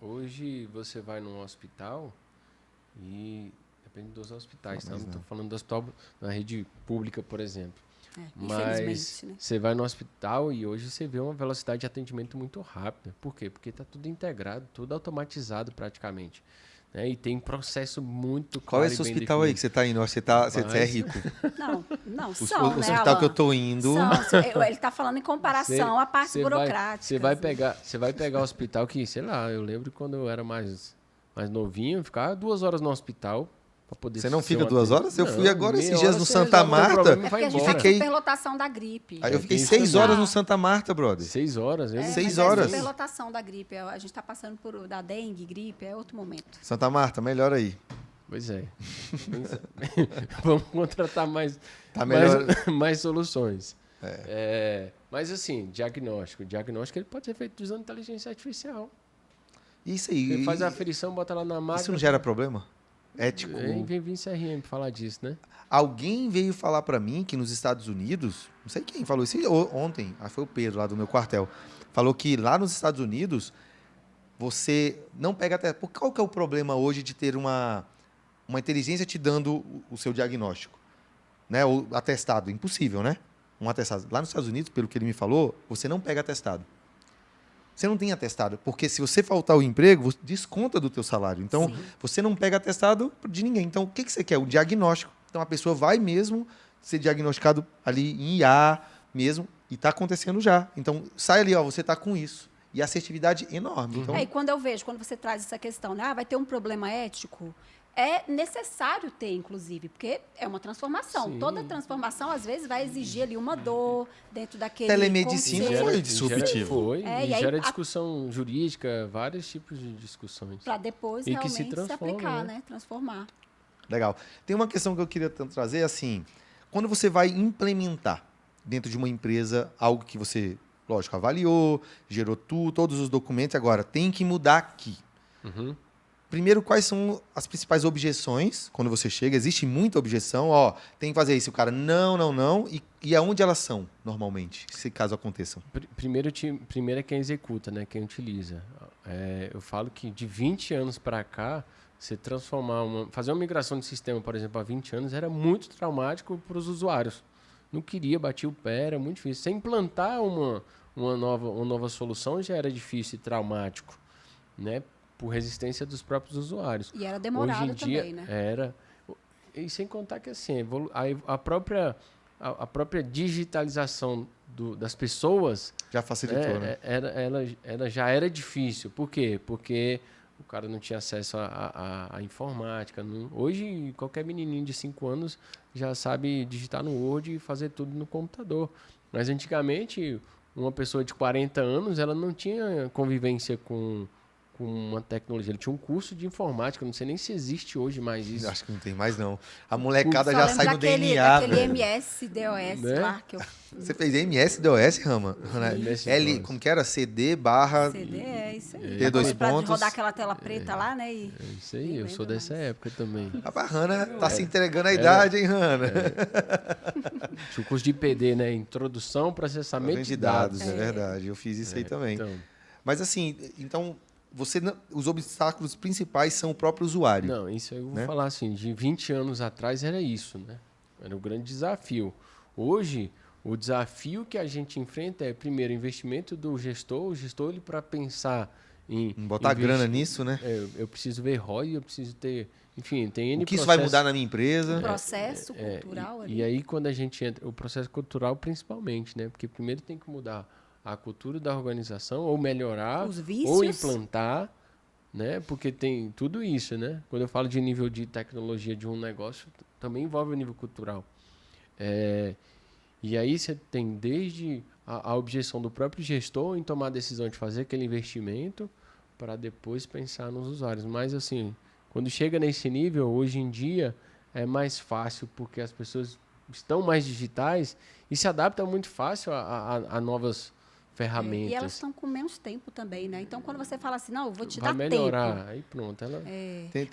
Hoje você vai num hospital e depende dos hospitais, tá? Não estou falando do hospital na rede pública, por exemplo. Mas Infelizmente, né? você vai no hospital e hoje você vê uma velocidade de atendimento muito rápida. Por quê? Porque está tudo integrado, tudo automatizado praticamente. Né? E tem processo muito Qual claro é esse e bem hospital aí definido. que você está indo? Acho que você é rico. Não, O são, né, hospital Alan? que eu estou indo. Ele está falando em comparação à parte burocrática. Você vai pegar o hospital que, sei lá, eu lembro quando eu era mais novinho, eu ficava 2 horas no hospital para poder... Você não ser fica um 2 horas? Eu Não, fui agora esses meia dias hora no você Santa resolve o teu Marta. problema e É vai porque a gente embora. faz superlotação da gripe. Aí eu fiquei Tem 6 isso horas também. no Santa Marta, brother. 6 horas? Eu não Seis Mas horas. É superlotação da gripe. A gente está passando por da dengue, gripe, é outro momento. Santa Marta, melhor aí. Pois é. Vamos contratar mais, Tá melhor. mais soluções. Mas assim, diagnóstico. O diagnóstico ele pode ser feito usando inteligência artificial. Isso aí. Você faz a aferição, bota lá na máquina. Isso não gera problema? Ético. Vem vir CRM pra falar disso, né? Alguém veio falar pra mim que nos Estados Unidos, não sei quem falou isso ontem, foi o Pedro lá do meu quartel, falou que lá nos Estados Unidos você não pega até. Qual que é o problema hoje de ter uma inteligência te dando o seu diagnóstico, né? O atestado, impossível, né? Um atestado. Lá nos Estados Unidos, pelo que ele me falou, você não pega atestado. Você não tem atestado, porque se você faltar o emprego, desconta do teu salário. Então, Sim. você não pega atestado de ninguém. Então, o que você quer? O diagnóstico. Então, a pessoa vai mesmo ser diagnosticado ali em IA mesmo, e está acontecendo já. Então, sai ali, ó, você está com isso. E assertividade enorme. Então, E quando eu vejo, quando você traz essa questão, né, vai ter um problema ético, é necessário ter, inclusive, porque é uma transformação. Sim. Toda transformação, às vezes, vai exigir ali uma dor dentro daquele Telemedicina conceito. foi disruptivo. Foi, É, e e aí gera a- discussão jurídica, vários tipos de discussões. Para depois E que se realmente se transforma, aplicar, né? né? Transformar. Legal. Tem uma questão que eu queria trazer, assim, quando você vai implementar dentro de uma empresa algo que você, lógico, avaliou, gerou todos os documentos, agora tem que mudar aqui. Uhum. Primeiro, quais são as principais objeções quando você chega? Existe muita objeção, ó, tem que fazer isso. O cara, não, e aonde elas são, normalmente, se caso aconteçam? Primeiro é quem executa, né? Quem utiliza. Eu falo que de 20 anos para cá, você fazer uma migração de sistema, por exemplo, há 20 anos, era muito traumático para os usuários. Não queria, batia o pé, era muito difícil. Você implantar uma nova solução já era difícil e traumático, né? Por resistência dos próprios usuários. E era demorado Hoje em dia, também, né? era. E sem contar que assim, a própria digitalização das pessoas Já facilitou, né? ela já era difícil. Por quê? Porque o cara não tinha acesso à informática. Hoje, qualquer menininho de 5 anos já sabe digitar no Word e fazer tudo no computador. Mas antigamente, uma pessoa de 40 anos, ela não tinha convivência com uma tecnologia. Ele tinha um curso de informática. Não sei nem se existe hoje mais isso. Acho que não tem mais, não. A molecada Só já lembro sai no daquele, DNA, daquele velho. MS-DOS Né? lá, que eu... Você fez MS-DOS, Rama? MS-DOS. Como que era? CD barra... CD, é isso aí. Ter dois Pra pontos. rodar aquela tela preta lá, né? É isso aí, Nem eu sou lembro dessa mais. época também. A Hanna tá se entregando a idade, hein, Hanna? Tinha o curso de IPD, né? Introdução, processamento De dados, dados. é verdade. Eu fiz isso aí também. Então, Mas assim, então, os obstáculos principais são o próprio usuário. não, isso aí eu vou Né? falar assim, de 20 anos atrás era isso, né? Era o grande desafio. Hoje, o desafio que a gente enfrenta é, primeiro, o investimento do gestor. O gestor, ele para pensar em Botar grana nisso, né? eu preciso ver ROI, eu preciso ter... Enfim, tem N O que isso vai processos. mudar na minha empresa? Processo cultural ali. E aí, quando a gente entra... O processo cultural, principalmente, né? Porque primeiro tem que mudar a cultura da organização, ou melhorar, Os vícios. ou implantar, né? Porque tem tudo isso, né? Quando eu falo de nível de tecnologia de um negócio, também envolve o nível cultural. E aí você tem desde a objeção do próprio gestor em tomar a decisão de fazer aquele investimento para depois pensar nos usuários. Mas, assim, quando chega nesse nível, hoje em dia, é mais fácil, porque as pessoas estão mais digitais e se adaptam muito fácil a novas ferramentas. E elas estão com menos tempo também, né? Então, quando você fala assim, não, eu vou te Vai dar melhorar. tempo. Aí pronto, ela...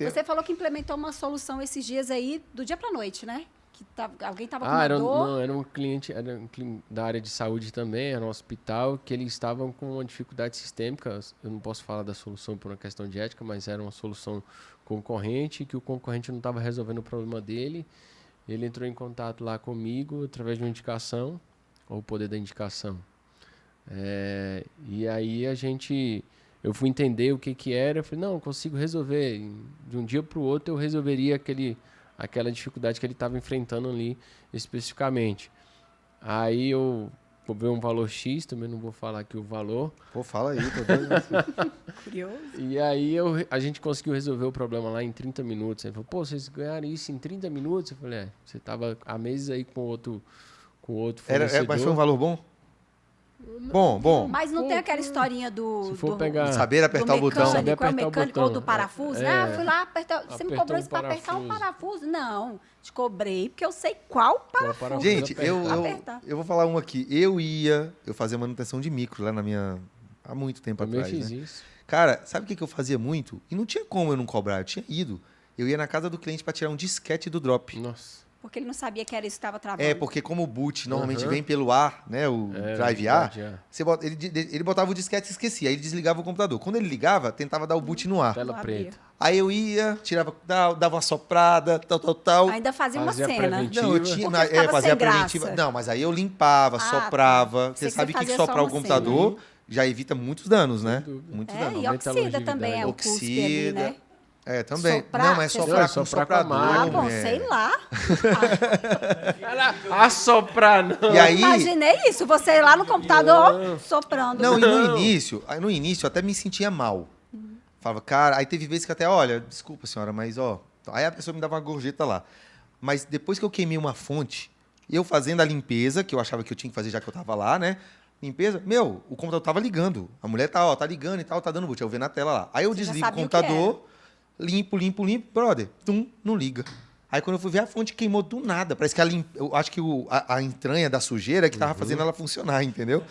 Você falou que implementou uma solução esses dias aí, do dia para noite, né? Que alguém estava com uma era dor. um cliente da área de saúde também, era um hospital, que eles estavam com uma dificuldade sistêmica. Eu não posso falar da solução por uma questão de ética, mas era uma solução concorrente, que o concorrente não estava resolvendo o problema dele. Ele entrou em contato lá comigo através de uma indicação, ou o poder da indicação. E aí eu fui entender o que era. Eu falei, não, eu consigo resolver. De um dia para o outro eu resolveria aquela dificuldade que ele estava enfrentando ali especificamente. Aí eu cobrei um valor X, também não vou falar aqui o valor. Pô, fala aí, tô doido. Curioso. E aí a gente conseguiu resolver o problema lá em 30 minutos. Ele falou, pô, vocês ganharam isso em 30 minutos? Eu falei, você estava há meses aí com outro fornecedor. Mas foi um valor bom? Bom. Mas não tem aquela historinha Se for pegar... Saber apertar o botão. Saber Mecânico, é o apertar o mecânico botão. ou do parafuso. Ah, fui lá, você me Apertou cobrou um isso para apertar um parafuso. parafuso? Não, te cobrei porque eu sei qual parafuso. parafuso Gente, apertar. eu vou falar um aqui. Eu fazia manutenção de micro lá há muito tempo Também atrás. fiz Né? isso. Cara, sabe o que eu fazia muito? E não tinha como eu não cobrar, eu tinha ido. Eu ia na casa do cliente para tirar um disquete do drop. Nossa. Porque ele não sabia que era isso que estava travando. Porque como o boot normalmente Aham. vem pelo ar, né, o drive A, Drive A. ele botava o disquete e esquecia, aí ele desligava o computador. Quando ele ligava, tentava dar o boot no ar. Tela Não preta. Aí eu ia, tirava, dava uma soprada, tal. Ainda fazia uma Fazia cena. preventivo. Não, eu tinha, Porque ficava fazia sem a preventiva. graça. Não, mas aí eu limpava, soprava. Sei Você que sabe você o que fazia soprar só o uma computador? já evita muitos danos, né? Sem dúvida. Muitos E danos. Aumenta a oxida também é o longevidade. cuspe ali, né? Também. Soprar, Não, mas você soprar só- com soprar com a soprador. máquina. Ah, bom, sei lá. Assoprar, não. E aí... Imaginei isso, você ir lá no computador soprando. Não, e Não. no início eu até me sentia mal. Falava, cara, aí teve vezes que até, olha, desculpa senhora, mas ó, aí a pessoa me dava uma gorjeta lá. Mas depois que eu queimei uma fonte, eu fazendo a limpeza, que eu achava que eu tinha que fazer já que eu tava lá, né? Limpeza, o computador tava ligando. A mulher tá ligando e tal, tá dando boot. Eu vi na tela lá. Aí eu Você já desligo o sabia o que computador, limpo, brother, não liga. Aí quando eu fui ver, a fonte queimou do nada. Parece que eu acho que a entranha da sujeira que tava fazendo ela funcionar, entendeu?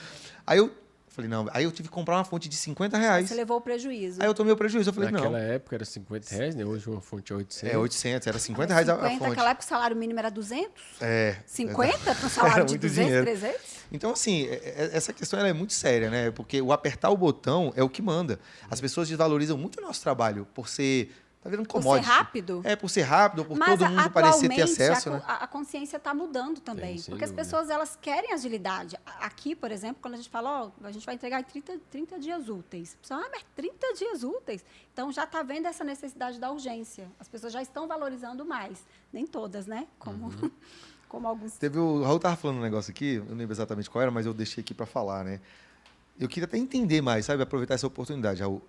Aí eu falei, não. Aí eu tive que comprar uma fonte de R$50. Você levou o prejuízo. Aí eu tomei o prejuízo. Eu falei, Naquela não. época era R$50, né? Hoje uma fonte é 800. É 800, era R$50 a 50, fonte. naquela época o salário mínimo era 200? É. 50 para um Era salário de muito 200, dinheiro. 300? Então, assim, essa questão ela é muito séria, né? Porque o apertar o botão é o que manda. As pessoas desvalorizam muito o nosso trabalho por ser, tá vendo, Por ser commodity. rápido? É, por ser rápido, por Mas todo mundo parecer ter atualmente, acesso, né? a consciência está mudando também. Sem Porque as dúvida. pessoas elas querem agilidade. Aqui, por exemplo, quando a gente fala, ó, a gente vai entregar em 30 dias úteis. A pessoa, mas 30 dias úteis? Então, já está vendo essa necessidade da urgência. As pessoas já estão valorizando mais. Nem todas, né? Como alguns... O Raul tava falando um negócio aqui, eu não lembro exatamente qual era, mas eu deixei aqui para falar, né? Eu queria até entender mais, sabe? Aproveitar essa oportunidade, Raul.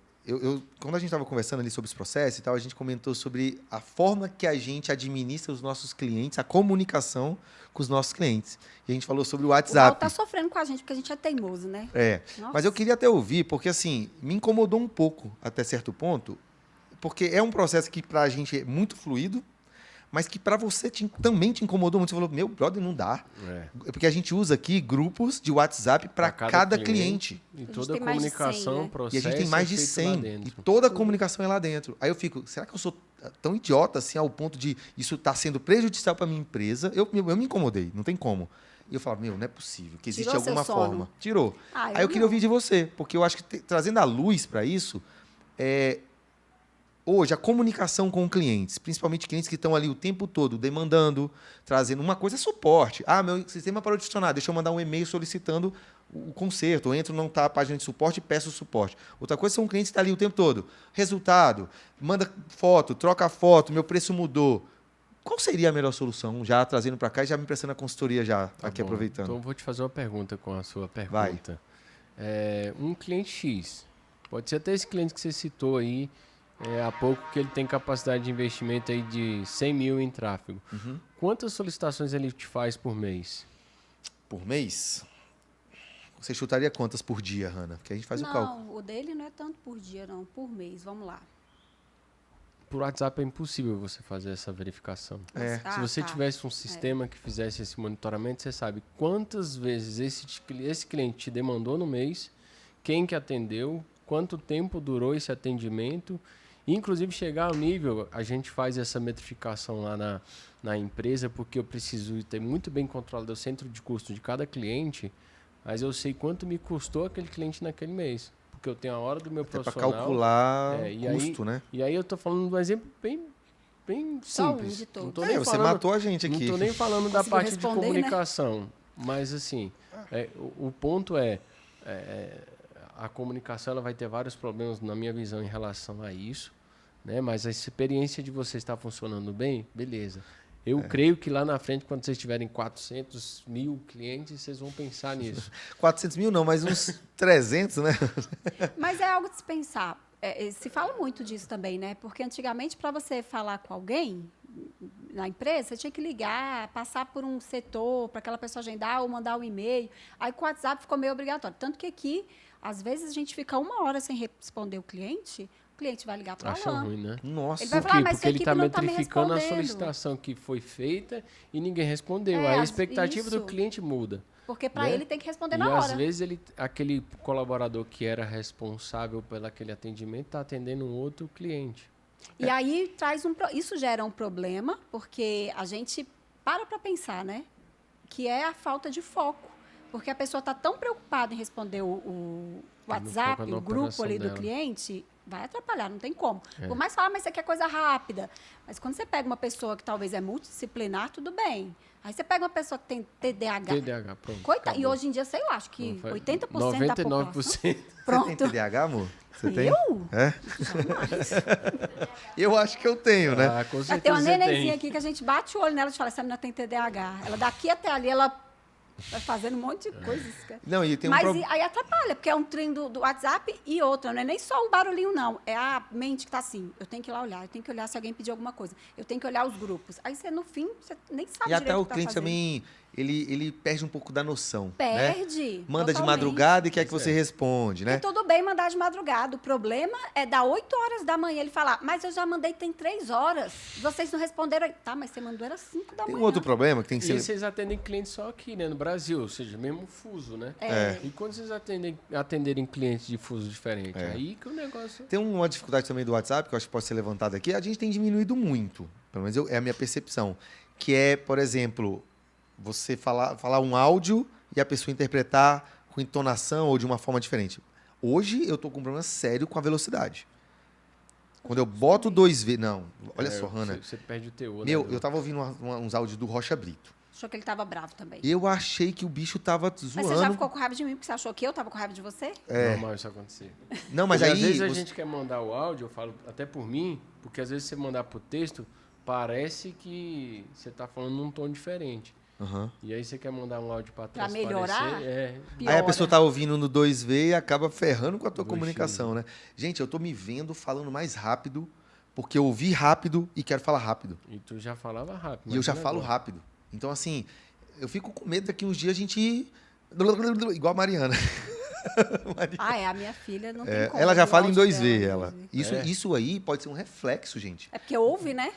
Quando a gente estava conversando ali sobre os processos e tal, a gente comentou sobre a forma que a gente administra os nossos clientes, a comunicação com os nossos clientes. E a gente falou sobre o O Raul WhatsApp. está sofrendo com a gente, porque a gente é teimoso, né? Nossa. Mas eu queria até ouvir, porque assim, me incomodou um pouco, até certo ponto, porque é um processo que pra gente é muito fluido, mas que para você também te incomodou muito. Você falou, meu brother, não dá. É. Porque a gente usa aqui grupos de WhatsApp para cada cliente. E gente toda a tem mais de 100, comunicação, né? processo E a gente tem mais de é feito 100. lá E dentro. toda a comunicação é lá dentro. Aí eu fico, será que eu sou tão idiota assim ao ponto de isso estar sendo prejudicial para minha empresa? Eu me incomodei, não tem como. E eu falava, não é possível, que existe Tirou seu alguma sono? forma. Tirou. Ah, Aí eu queria não. ouvir de você, porque eu acho que trazendo a luz para isso, hoje, a comunicação com clientes, principalmente clientes que estão ali o tempo todo demandando, trazendo uma coisa é suporte. Ah, meu sistema parou de funcionar, deixa eu mandar um e-mail solicitando o conserto. Eu entro na página de suporte e peço o suporte. Outra coisa são clientes que estão ali o tempo todo. Resultado, manda foto, troca foto, meu preço mudou. Qual seria a melhor solução? Já trazendo para cá e já me prestando a consultoria já, Tá aqui bom. aproveitando. Então, eu vou te fazer uma pergunta com a sua Vai. pergunta. Um cliente X, pode ser até esse cliente que você citou aí, há pouco, que ele tem capacidade de investimento aí de 100 mil em tráfego. Uhum. Quantas solicitações ele te faz por mês? Por mês? Você chutaria quantas por dia, Hanna? Porque a gente faz o cálculo. Não, o dele não é tanto por dia, não. Por mês, vamos lá. Por WhatsApp é impossível você fazer essa verificação. É. Ah, Se você tá. tivesse um sistema que fizesse esse monitoramento, você sabe quantas vezes esse cliente te demandou no mês, quem que atendeu, quanto tempo durou esse atendimento, e, inclusive chegar ao nível, a gente faz essa metrificação lá na empresa, porque eu preciso ter muito bem controlado o centro de custo de cada cliente, mas eu sei quanto me custou aquele cliente naquele mês. Porque eu tenho a hora do meu Até para profissional. calcular e custo, aí, né? E aí eu tô falando de um exemplo bem Só um simples. de todos. Não tô É, nem você falando, matou a gente aqui. Não tô nem falando da Conseguiu parte de responder, né? comunicação. Mas assim, o ponto a comunicação ela vai ter vários problemas, na minha visão, em relação a isso. Né? Mas a experiência de você estar funcionando bem, beleza. Eu creio que lá na frente, quando vocês tiverem 400 mil clientes, vocês vão pensar nisso. 400 mil não, mas uns 300, né? Mas é algo de se pensar. Se fala muito disso também, né? Porque antigamente, para você falar com alguém na empresa, você tinha que ligar, passar por um setor, para aquela pessoa agendar ou mandar um e-mail. Aí com o WhatsApp ficou meio obrigatório. Tanto que aqui, às vezes, a gente fica 1 hora sem responder o cliente vai ligar para Acha lá. ruim, né? Nossa. Ele vai Por falar, quê? mas Porque sua ele equipe está não tá me metrificando a respondendo. solicitação que foi feita e ninguém respondeu. É, Aí a as- expectativa do isso. cliente muda. Porque para Né? ele tem que responder E na às hora. vezes aquele colaborador que era responsável pelo aquele atendimento está atendendo um outro cliente. E aí isso gera um problema, porque a gente para pensar, né? Que é a falta de foco. Porque a pessoa está tão preocupada em responder o WhatsApp, foca na o grupo operação ali do dela. cliente, vai atrapalhar, não tem como. Por mais falar, mas isso aqui é coisa rápida. Mas quando você pega uma pessoa que talvez é multidisciplinar, tudo bem. Aí você pega uma pessoa que tem TDAH. TDAH, pronto. Coitado. E hoje em dia, sei lá, acho que 80% da população. 99%. Você tem Pronto. TDAH, amor? Você tem? Eu? É? Eu acho que eu tenho, né? Ah, com Já certeza tem uma você nenenzinha tem. aqui que a gente bate o olho nela e fala, essa menina tem TDAH. Ela daqui até ali, ela vai fazendo um monte de coisas. Não, e tem um Mas problema. aí atrapalha, porque é um trem do WhatsApp e outra, não é nem só o barulhinho, não. É a mente que tá assim, eu tenho que ir lá olhar, eu tenho que olhar se alguém pedir alguma coisa, eu tenho que olhar os grupos. Aí você, no fim, você nem sabe E até direito o que tá cliente fazendo. também, ele perde um pouco da noção. Né? Perde. Manda de totalmente. madrugada e quer que você responde, né? E tudo bem mandar de madrugada. O problema é dar 8 horas da manhã ele falar, mas eu já mandei tem 3 horas. Vocês não responderam. Tá, mas você mandou era 5 da Tem manhã. um outro problema que tem que E ser. vocês atendem clientes só aqui, né? No Brasil, ou seja, mesmo fuso, né? É. E quando vocês atenderem clientes de fuso diferente, aí que o negócio... Tem uma dificuldade também do WhatsApp, que eu acho que pode ser levantada aqui. A gente tem diminuído muito, pelo menos é a minha percepção. Que é, por exemplo, você falar um áudio e a pessoa interpretar com entonação ou de uma forma diferente. Hoje eu estou com um problema sério com a velocidade. Quando eu boto 2 vezes... Não, olha só, Hanna. Você perde o teor, Meu, né? eu tava ouvindo uns áudios do Rocha Brito. Achou que ele tava bravo também. Eu achei que o bicho tava Mas zoando. você já ficou com raiva de mim porque você achou que eu tava com raiva de você? Normal isso acontecer. Não, mas E aí... às vezes a você- gente quer mandar o áudio, eu falo até por mim, porque às vezes você mandar por texto, parece que você tá falando num tom diferente. Aham. E aí você quer mandar um áudio para Pra trás melhorar? parecer, Aí a Piora. pessoa tá ouvindo no 2V e acaba ferrando com a tua Bullshit. comunicação, né? Gente, eu tô me vendo falando mais rápido, porque eu ouvi rápido e quero falar rápido. E tu já falava rápido. E eu já imagina falo agora. rápido. Então, assim, eu fico com medo daqui uns dias a gente... Igual a Mariana. Ah, é, a minha filha não tem É, como. ela já o fala em áudio 2V, dela, ela. inclusive. Isso aí pode ser um reflexo, gente. É porque ouve, né?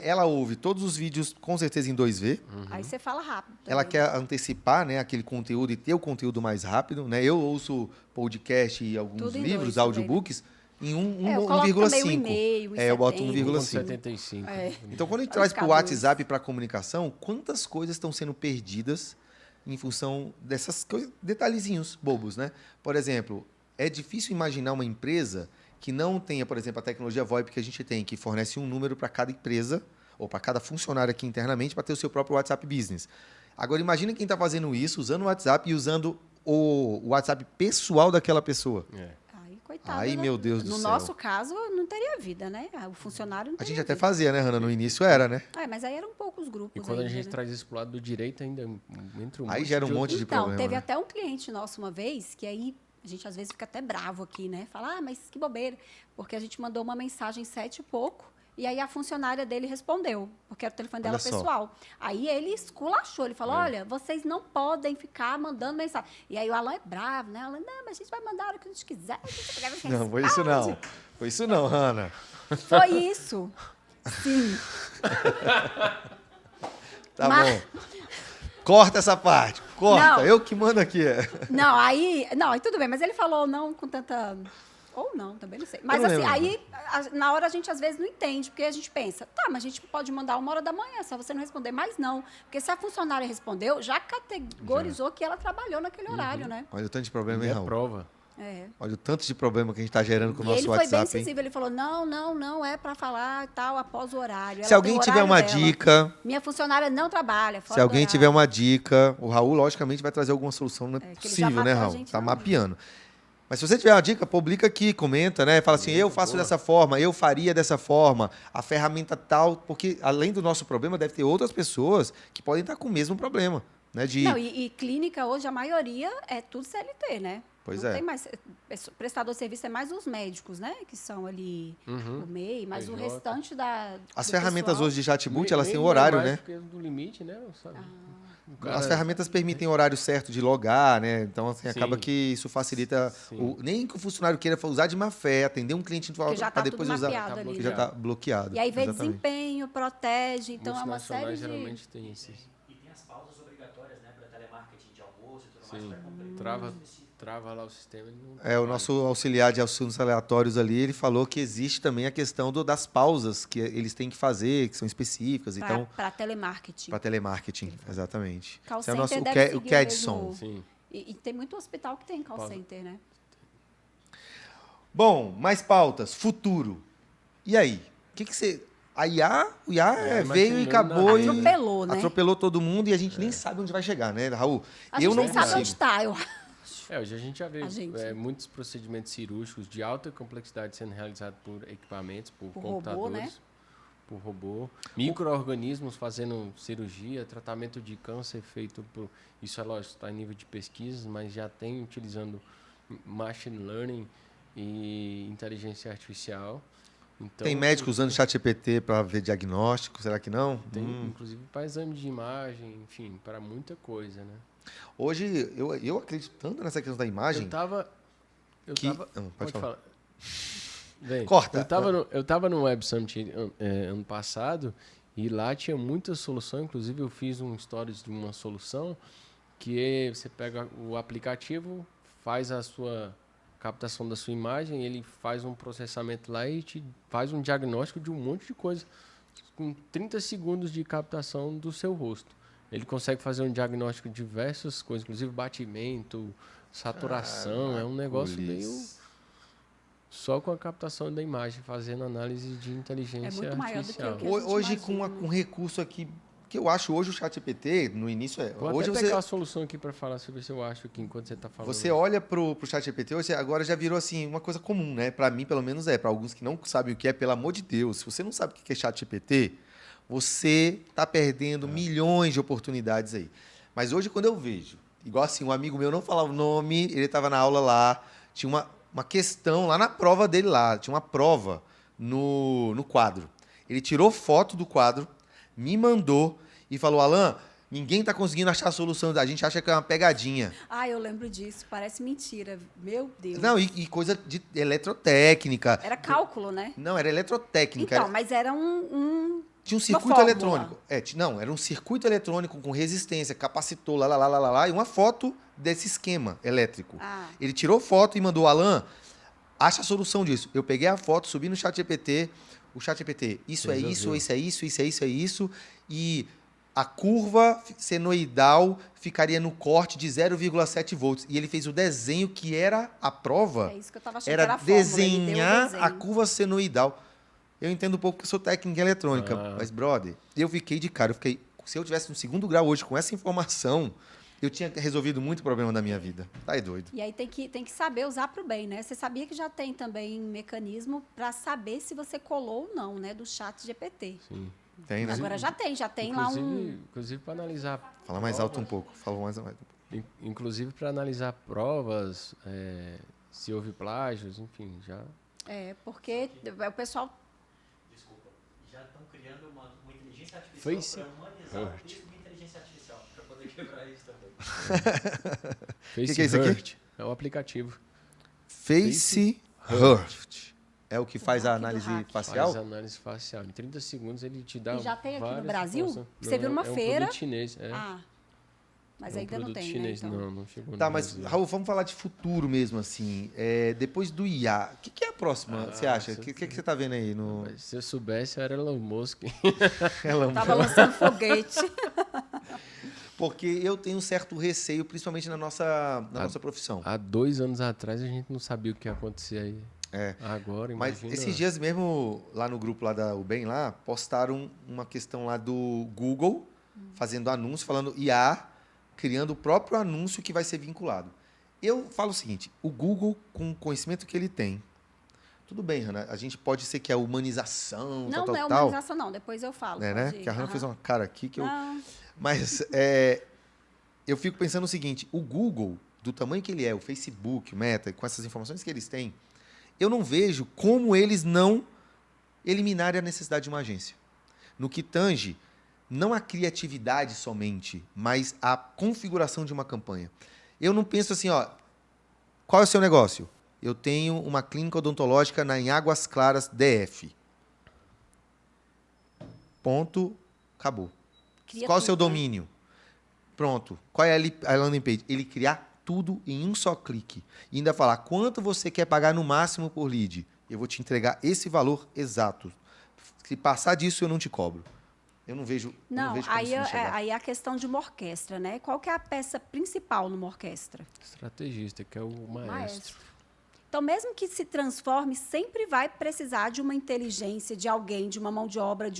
Ela ouve todos os vídeos, com certeza, em 2V. Aí você fala rápido. Ela também. quer antecipar, né, aquele conteúdo e ter o conteúdo mais rápido, né? Eu ouço podcast e alguns Tudo em livros, 2 também, audiobooks, em eu coloco também 1,5. 1,5, É, eu boto 1,70. 1,5. 1,75. É. Então, quando a gente Vai traz ficar para o dois. WhatsApp para a comunicação, quantas coisas estão sendo perdidas em função dessas coisas, detalhezinhos bobos, né? Por exemplo, é difícil imaginar uma empresa que não tenha, por exemplo, a tecnologia VoIP que a gente tem, que fornece um número para cada empresa ou para cada funcionário aqui internamente para ter o seu próprio WhatsApp Business. Agora, imagine quem está fazendo isso, usando o WhatsApp e usando o WhatsApp pessoal daquela pessoa. É. Ai, coitado. Ai, né? meu Deus do No céu. nosso caso, não teria vida, né? O funcionário não A teria gente até vida. fazia, né, Hanna? No início era, né? É, mas aí eram poucos grupos E quando a ainda, gente né? traz isso pro lado do direito, ainda entra um Aí gera um monte de Então, problema. teve né? até um cliente nosso uma vez, que aí a gente às vezes fica até bravo aqui, né? Fala, mas que bobeira. Porque a gente mandou uma mensagem 7 e pouco, e aí a funcionária dele respondeu, porque era o telefone dela Olha só. pessoal. Aí ele esculachou, ele falou, olha, vocês não podem ficar mandando mensagem. E aí o Alan é bravo, né? Alan, não, mas a gente vai mandar a hora que a gente quiser. A gente vai pegar Não, foi isso não. Foi isso não, Hanna. Foi isso. Sim. Tá Mas- bom. Corta essa parte. Corta. Não. Eu que mando aqui. Não, aí tudo bem, mas ele falou não com tanta... Ou não, também não sei. Mas não assim, lembro. aí, na hora a gente às vezes não entende, porque a gente pensa, tá, mas a gente pode mandar 1 hora da manhã, só você não responder, mas não. Porque se a funcionária respondeu, já categorizou que ela trabalhou naquele horário, né? Olha o tanto de problema, E hein, a Raul? prova. É. Olha o tanto de problema que a gente está gerando com o E nosso ele foi bem WhatsApp, hein? incisivo, ele falou, não, é para falar tal após o horário. Se Ela alguém tem o tiver horário uma dela. dica, Minha funcionária não trabalha, se fora do alguém horário. tiver uma dica, o Raul, logicamente, vai trazer alguma solução. Não é que ele já possível, matou né, a Raul? gente Tá na mapeando. Mas se você tiver uma dica, publica aqui, comenta, né? Fala assim, eu faço dessa forma, eu faria dessa forma, a ferramenta tal, porque além do nosso problema, deve ter outras pessoas que podem estar com o mesmo problema, né? Não, e clínica hoje, a maioria é tudo CLT, né? Pois não é. tem mais. Prestador de serviço é mais os médicos, né? Que são ali o MEI, mas o PJ. restante As do ferramentas pessoal- hoje de chatbot, elas têm Nem um horário, mais né? porque do limite, né? Sabe? O As cara- ferramentas permitem horário certo de logar, né? Então, assim, Sim. acaba que isso facilita. Sim. Nem que o funcionário queira usar de má fé, atender um cliente Porque já para tá depois tudo usar. mapeado ali, Que já né? está bloqueado. E aí vem Exatamente. desempenho, protege, então é uma série Multinacionais de... geralmente tem esses. E tem as pausas obrigatórias, né, para telemarketing de almoço e tudo mais, Sim. para cumprir. Trava lá o sistema. Ele não É, o nosso auxiliar de assuntos aleatórios ali, ele falou que existe também a questão das pausas que eles têm que fazer, que são específicas, então, Para telemarketing. para telemarketing, exatamente. Call Esse é o nosso, center o, deve Ca- o seguir Cadson. mesmo. Sim. E tem muito hospital que tem call Pausa. center, né? Bom, mais pautas. Futuro. E aí? O que você... O IA veio e acabou e Atropelou, né? atropelou todo mundo e a gente nem sabe onde vai chegar, né, Raul? A gente nem sabe onde está, eu acho. Hoje a gente já vê A gente. muitos procedimentos cirúrgicos de alta complexidade sendo realizados por equipamentos, por Robô, computadores, né? por robô. Micro-organismos fazendo cirurgia, tratamento de câncer feito por... Isso é lógico, está em nível de pesquisas, mas já tem utilizando machine learning e inteligência artificial. Então, Tem médico usando ChatGPT para ver diagnóstico, será que não? tem, inclusive, para exame de imagem, enfim, para muita coisa, né? Hoje, eu acredito tanto nessa questão da imagem... Pode falar. Bem, Corta. Eu tava no Web Summit ano passado e lá tinha muita solução. Inclusive, eu fiz um stories de uma solução que você pega o aplicativo, faz a sua captação da sua imagem, ele faz um processamento lá e te faz um diagnóstico de um monte de coisa com 30 segundos de captação do seu rosto. Ele consegue fazer um diagnóstico de diversas coisas, inclusive batimento, saturação. É um negócio meio... Só com a captação da imagem, fazendo análise de inteligência artificial. Hoje, com recurso aqui, que eu acho hoje o ChatGPT, no início Vou hoje até pegar a solução aqui para falar sobre se eu acho aqui enquanto você está falando. Você olha pro ChatGPT, hoje agora já virou assim uma coisa comum, né? Para mim, pelo menos para alguns que não sabem o que é, pelo amor de Deus, se você não sabe o que é ChatGPT, você está perdendo milhões de oportunidades aí. Mas hoje, quando eu vejo, igual assim, um amigo meu não falava o nome, ele estava na aula lá, tinha uma questão lá na prova dele lá, tinha uma prova no quadro. Ele tirou foto do quadro, me mandou e falou, Alan, ninguém está conseguindo achar a solução, a gente acha que é uma pegadinha. Ah, eu lembro disso, parece mentira, meu Deus. Não, e coisa de eletrotécnica. Era cálculo, né? Não, era eletrotécnica. Então, mas era tinha um circuito eletrônico. Era um circuito eletrônico com resistência, capacitor, lá, e uma foto desse esquema elétrico. Ele tirou foto e mandou, Alan, acha a solução disso. Eu peguei a foto, subi no ChatGPT, o ChatGPT, isso é isso, isso é isso, isso é isso, é isso, e a curva senoidal ficaria no corte de 0,7 volts. E ele fez o desenho que era a prova. É isso que eu estava achando, era que era a fórmula, desenhar a curva senoidal. Eu entendo um pouco porque eu sou técnico em eletrônica, mas, brother, eu fiquei de cara. Se eu tivesse no 2º grau hoje com essa informação, eu tinha resolvido muito problema da minha vida. Tá aí doido. E aí tem que saber usar para o bem, né? Você sabia que já tem também mecanismo para saber se você colou ou não, né? Do ChatGPT. Sim. Tem, né? Agora já tem lá um... Inclusive para analisar... Fala mais alto um pouco. Fala mais alto. Inclusive para analisar provas, se houve plágios, enfim, já... porque o pessoal... Desculpa. Já estão criando uma inteligência artificial para humanizar o risco de inteligência artificial, para poder quebrar isso também. Face que é isso aqui? Hurt é o aplicativo. Face Hurt. É o que faz a análise facial? Faz a análise facial. Em 30 segundos ele te dá. E já tem aqui no várias Brasil? informações. Você viu numa é um feira? produto chinês. Mas é um ainda não produto tem, chinês, né? Então. Não chegou Tá, no mas, Brasil. Raul, vamos falar de futuro mesmo, assim. Depois do IA, o que é a próxima, você acha? O que você tá vendo aí? Mas se eu soubesse, eu era Elon Musk. Tava lançando foguete. Porque eu tenho um certo receio, principalmente na nossa profissão. Há 2 anos atrás a gente não sabia o que ia acontecer aí. Agora, Mas imagina. esses dias mesmo, lá no grupo lá da UBEM, lá, postaram uma questão lá do Google, fazendo anúncio, falando IA, criando o próprio anúncio que vai ser vinculado. Eu falo o seguinte, o Google, com o conhecimento que ele tem, tudo bem, Hannah, a gente pode ser que é humanização, Não, tal. não é humanização, não. Depois eu falo. Né? Pode ir. Que a Hannah fez uma cara aqui que eu... Não. Mas eu fico pensando o seguinte, o Google, do tamanho que ele é, o Facebook, o Meta, com essas informações que eles têm, eu não vejo como eles não eliminarem a necessidade de uma agência. No que tange, não a criatividade somente, mas a configuração de uma campanha. Eu não penso assim, qual é o seu negócio? Eu tenho uma clínica odontológica em Águas Claras, DF. Ponto, acabou. Qual é o seu domínio? Pronto. Qual é a landing page? Ele criar tudo em um só clique. E ainda falar quanto você quer pagar no máximo por lead. Eu vou te entregar esse valor exato. Se passar disso, eu não te cobro. Eu não vejo. Não, vejo como aí, isso não chegar. aí é a questão de uma orquestra, né? Qual que é a peça principal numa orquestra? Estrategista, que é o maestro. Então, mesmo que se transforme, sempre vai precisar de uma inteligência, de alguém, de uma mão de obra,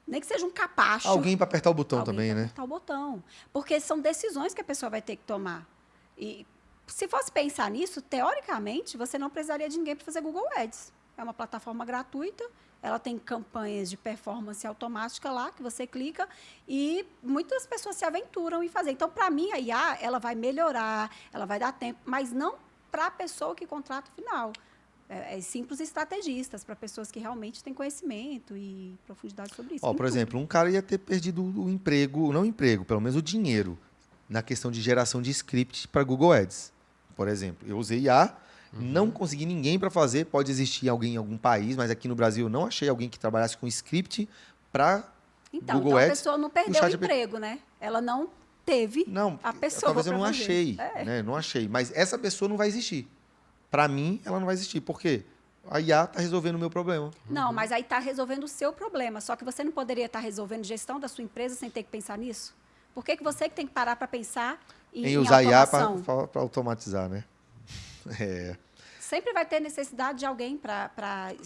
nem que seja um capacho. Alguém para apertar o botão Alguém também, pra né? apertar o botão. Porque são decisões que a pessoa vai ter que tomar. E se fosse pensar nisso, teoricamente, você não precisaria de ninguém para fazer Google Ads. É uma plataforma gratuita, ela tem campanhas de performance automática lá, que você clica, e muitas pessoas se aventuram em fazer. Então, para mim, a IA, ela vai melhorar, ela vai dar tempo, mas não para a pessoa que contrata o final. Sim para os estrategistas, para pessoas que realmente têm conhecimento e profundidade sobre isso. Ó, por exemplo, um cara ia ter perdido o emprego, não o emprego, pelo menos o dinheiro, na questão de geração de script para Google Ads. Por exemplo, eu usei IA, não consegui ninguém para fazer, pode existir alguém em algum país, mas aqui no Brasil eu não achei alguém que trabalhasse com script para Google Então a Ads. pessoa não perdeu o emprego, né? Ela não teve a pessoa. Talvez eu não pra fazer. achei, né? Não achei. Mas essa pessoa não vai existir. Para mim, ela não vai existir. Por quê? A IA está resolvendo o meu problema. Não, mas aí está resolvendo o seu problema. Só que você não poderia estar resolvendo gestão da sua empresa sem ter que pensar nisso? Por que você que tem que parar para pensar em usar IA automação? para automatizar, né? Sempre vai ter necessidade de alguém para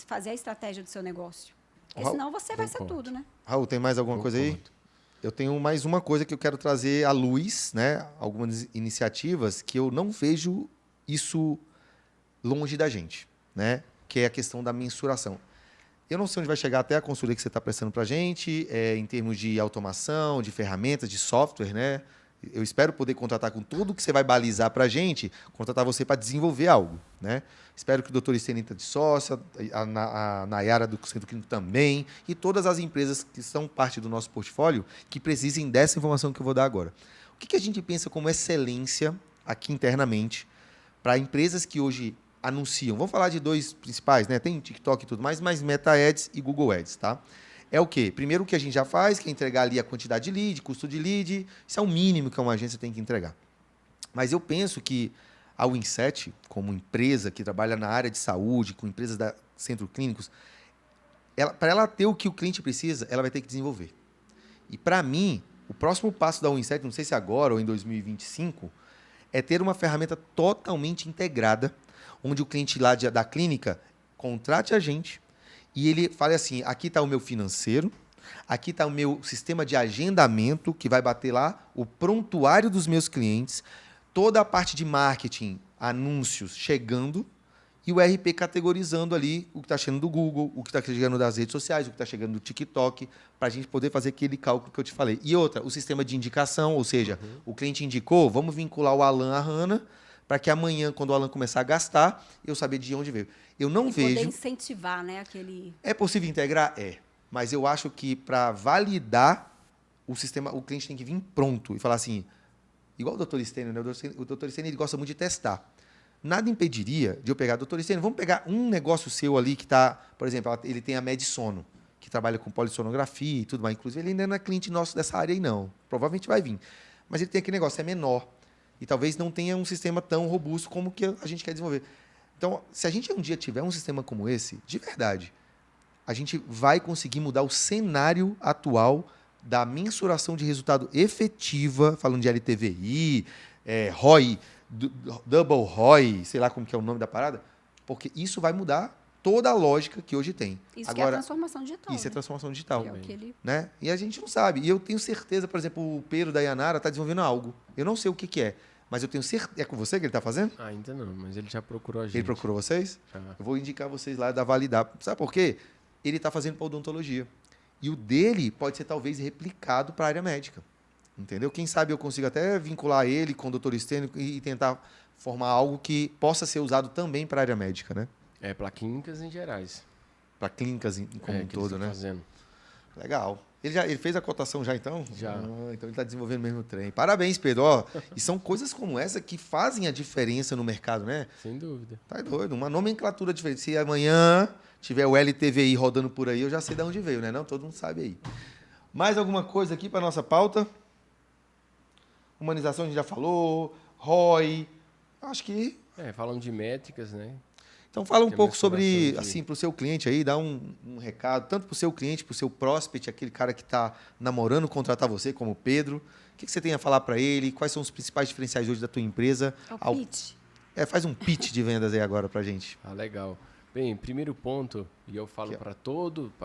fazer a estratégia do seu negócio. Porque senão você vai ser tudo, né? Raul, tem mais alguma coisa aí? Eu tenho mais uma coisa que eu quero trazer à luz, né? Algumas iniciativas que eu não vejo isso longe da gente, né? Que é a questão da mensuração. Eu não sei onde vai chegar até a consultoria que você está prestando para a gente, em termos de automação, de ferramentas, de software, né? Eu espero poder contratar com tudo que você vai balizar para a gente, contratar você para desenvolver algo, né? Espero que o Dr. Estênio de sócia, a Nayara do Centro Clínico também, e todas as empresas que são parte do nosso portfólio que precisem dessa informação que eu vou dar agora. O que a gente pensa como excelência aqui internamente para empresas que hoje anunciam? Vamos falar de dois principais, né? Tem TikTok e tudo mais, mas Meta Ads e Google Ads, tá? É o quê? Primeiro, o que a gente já faz, que é entregar ali a quantidade de lead, custo de lead. Isso é o mínimo que uma agência tem que entregar. Mas eu penso que a Winset, como empresa que trabalha na área de saúde, com empresas da Centro Clínicos, para ela ter o que o cliente precisa, ela vai ter que desenvolver. E, para mim, o próximo passo da Winset, não sei se agora ou em 2025, é ter uma ferramenta totalmente integrada, onde o cliente lá da clínica contrate a gente, e ele fala assim, aqui está o meu financeiro, aqui está o meu sistema de agendamento, que vai bater lá o prontuário dos meus clientes, toda a parte de marketing, anúncios chegando, e o RP categorizando ali o que está chegando do Google, o que está chegando das redes sociais, o que está chegando do TikTok, para a gente poder fazer aquele cálculo que eu te falei. E outra, o sistema de indicação, ou seja, o cliente indicou, vamos vincular o Alan à Hannah, para que amanhã, quando o Alan começar a gastar, eu saber de onde veio. Eu não vejo... poder incentivar, né, aquele... É possível integrar? É. Mas eu acho que para validar o sistema, o cliente tem que vir pronto e falar assim, igual o Dr. Estênio, né? O Dr. Estênio ele gosta muito de testar. Nada impediria de eu pegar, Dr. Estênio, vamos pegar um negócio seu ali que está, por exemplo, ele tem a Medisono, que trabalha com polissonografia e tudo mais. Inclusive, ele ainda não é cliente nosso dessa área aí, não. Provavelmente vai vir. Mas ele tem aquele negócio, é menor. E talvez não tenha um sistema tão robusto como que a gente quer desenvolver. Então, se a gente um dia tiver um sistema como esse, de verdade, a gente vai conseguir mudar o cenário atual da mensuração de resultado efetiva, falando de LTVI, ROI, Double ROI, sei lá como que é o nome da parada, porque isso vai mudar toda a lógica que hoje tem. Isso agora, que é a transformação digital. Isso é transformação digital. É o que ele... né? E a gente não sabe. E eu tenho certeza, por exemplo, o Pedro da Yanara está desenvolvendo algo. Eu não sei o que é. Mas eu tenho certeza... É com você que ele está fazendo? Ainda não, mas ele já procurou a gente. Ele procurou vocês? Já. Eu vou indicar vocês lá da Validar. Sabe por quê? Ele está fazendo para odontologia. E o dele pode ser talvez replicado para a área médica. Entendeu? Quem sabe eu consigo até vincular ele com o Dr. Estênio e tentar formar algo que possa ser usado também para a área médica, né? Para clínicas em gerais. Para clínicas como um todo, né? Fazendo. Legal. Ele fez a cotação já, então? Já. Então ele está desenvolvendo o mesmo trem. Parabéns, Pedro. Ó, e são coisas como essa que fazem a diferença no mercado, né? Sem dúvida. Tá doido. Uma nomenclatura diferente. Se amanhã tiver o LTVI rodando por aí, eu já sei de onde veio, né? Não, todo mundo sabe aí. Mais alguma coisa aqui para nossa pauta? Humanização a gente já falou. ROI. Acho que... falando de métricas, né? Então, fala um pouco sobre, de... assim, para o seu cliente aí, dá um recado, tanto para o seu cliente, para o seu prospect, aquele cara que está namorando contratar você, como o Pedro. O que você tem a falar para ele? Quais são os principais diferenciais hoje da tua empresa? É o pitch. Faz um pitch de vendas aí agora pra gente. Ah, legal. Bem, primeiro ponto, e eu falo para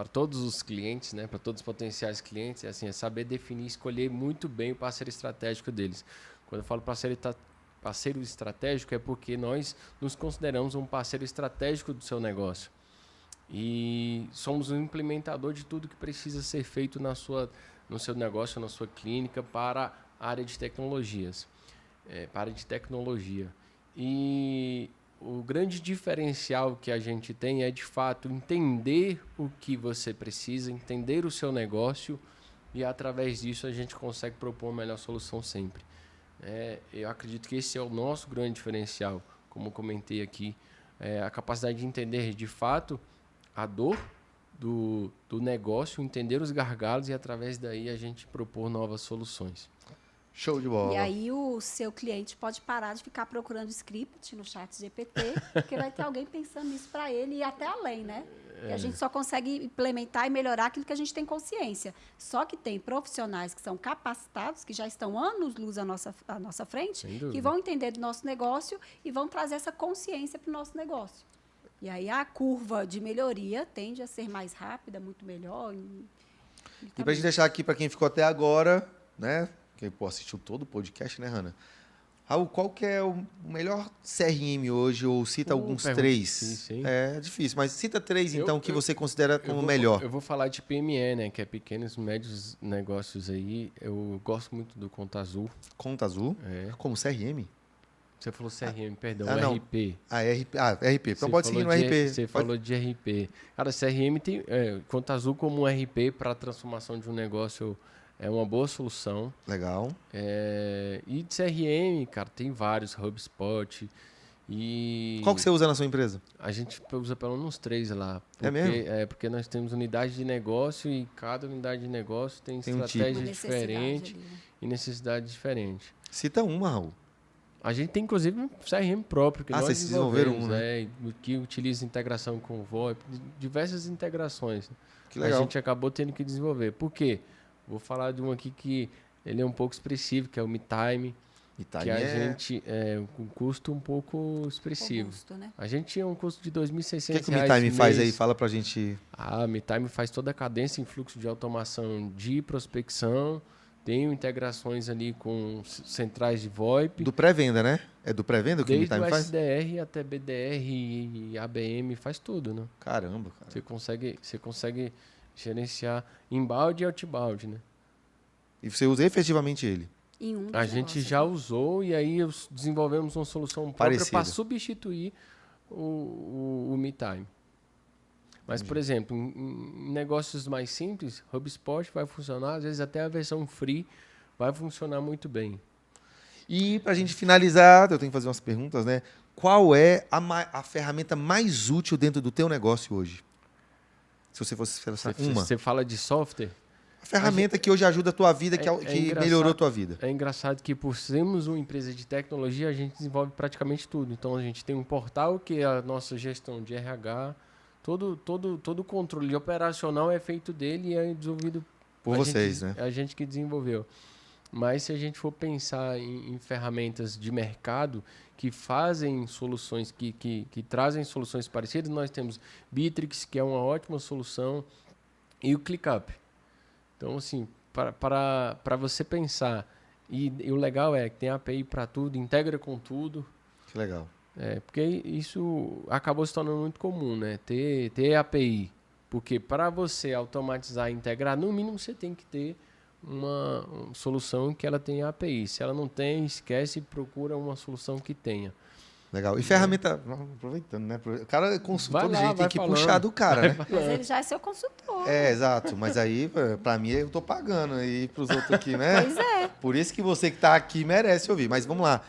todos os clientes, né, para todos os potenciais clientes, é saber definir e escolher muito bem o parceiro estratégico deles. Quando eu falo parceiro estratégico é porque nós nos consideramos um parceiro estratégico do seu negócio. E somos um implementador de tudo que precisa ser feito no seu negócio, na sua clínica, para a área de tecnologias. Para a área de tecnologia. E o grande diferencial que a gente tem é, de fato, entender o que você precisa, entender o seu negócio e, através disso, a gente consegue propor uma melhor solução sempre. Eu acredito que esse é o nosso grande diferencial, como eu comentei aqui, a capacidade de entender, de fato, a dor do negócio, entender os gargalos e, através daí, a gente propor novas soluções. Show de bola. E aí o seu cliente pode parar de ficar procurando script no chat GPT, porque vai ter alguém pensando nisso para ele e até além, né? E a gente só consegue implementar e melhorar aquilo que a gente tem consciência. Só que tem profissionais que são capacitados, que já estão anos-luz à nossa frente, que vão entender do nosso negócio e vão trazer essa consciência para o nosso negócio. E aí a curva de melhoria tende a ser mais rápida, muito melhor. E para a gente deixar aqui para quem ficou até agora, né? Quem assistiu todo o podcast, né, Hanna? Raul, qual que é o melhor CRM hoje? Ou cita alguns três? Sim. É difícil, mas cita três, então, que você considera como melhor. Eu vou falar de PME, né? Que é pequenos e médios negócios aí. Eu gosto muito do Conta Azul. Conta Azul? Como CRM? Você falou CRM, perdão, não. RP. RP. Então pode seguir no RP. Você falou de RP. Cara, CRM tem... Conta Azul como um RP para a transformação de um negócio é uma boa solução. Legal. E de CRM, cara, tem vários, HubSpot. Qual que você usa na sua empresa? A gente usa pelo menos uns 3 lá. É mesmo? Porque nós temos unidade de negócio e cada unidade de negócio tem estratégia diferente e necessidade diferente. Cita uma, Raul. A gente tem, inclusive, um CRM próprio que nós vocês desenvolveram né? Que utiliza integração com o VoIP, diversas integrações. Que legal. A gente acabou tendo que desenvolver. Por quê? Vou falar de um aqui que ele é um pouco expressivo, que é o MeTime. Que a gente um custo um pouco expressivo. Robusto, né? A gente tinha um custo de R$ 2.600. O que o MeTime faz aí? Fala pra gente. A MeTime faz toda a cadência em fluxo de automação de prospecção. Tem integrações ali com centrais de VoIP. Do pré-venda, né? É do pré-venda que o Desde MeTime o faz? SDR até BDR e ABM faz tudo, né? Caramba, cara. Você consegue gerenciar inbound e outbound, né? E você usa efetivamente ele? A gente já usou e aí desenvolvemos uma solução própria para substituir o MeTime. Mas, por exemplo, em negócios mais simples, HubSpot vai funcionar, às vezes até a versão free vai funcionar muito bem. E para a gente finalizar, eu tenho que fazer umas perguntas, né? Qual é a ferramenta mais útil dentro do teu negócio hoje? Se você fosse pensar uma. Você fala de software? A ferramenta que hoje ajuda a tua vida, que melhorou a tua vida. É engraçado que, por sermos uma empresa de tecnologia, a gente desenvolve praticamente tudo. Então, a gente tem um portal que é a nossa gestão de RH, todo o controle operacional é feito dele e é desenvolvido por vocês, né? É a gente que desenvolveu. Mas se a gente for pensar em ferramentas de mercado que fazem soluções, que trazem soluções parecidas, nós temos Bitrix, que é uma ótima solução, e o ClickUp. Então, assim, para você pensar, e o legal é que tem API para tudo, integra com tudo. Que legal. Porque isso acabou se tornando muito comum, né? Ter API. Porque para você automatizar e integrar, no mínimo você tem que ter uma solução que ela tenha API. Se ela não tem, esquece e procura uma solução que tenha. Legal. E ferramenta... Aproveitando, né? O cara é consultor, Lá, a gente tem que falando. puxar do cara, né? Mas ele já é seu consultor. Exato. Mas aí, para mim, eu tô pagando. E para os outros aqui, né? Pois é. Por isso que você que tá aqui merece ouvir. Mas vamos lá.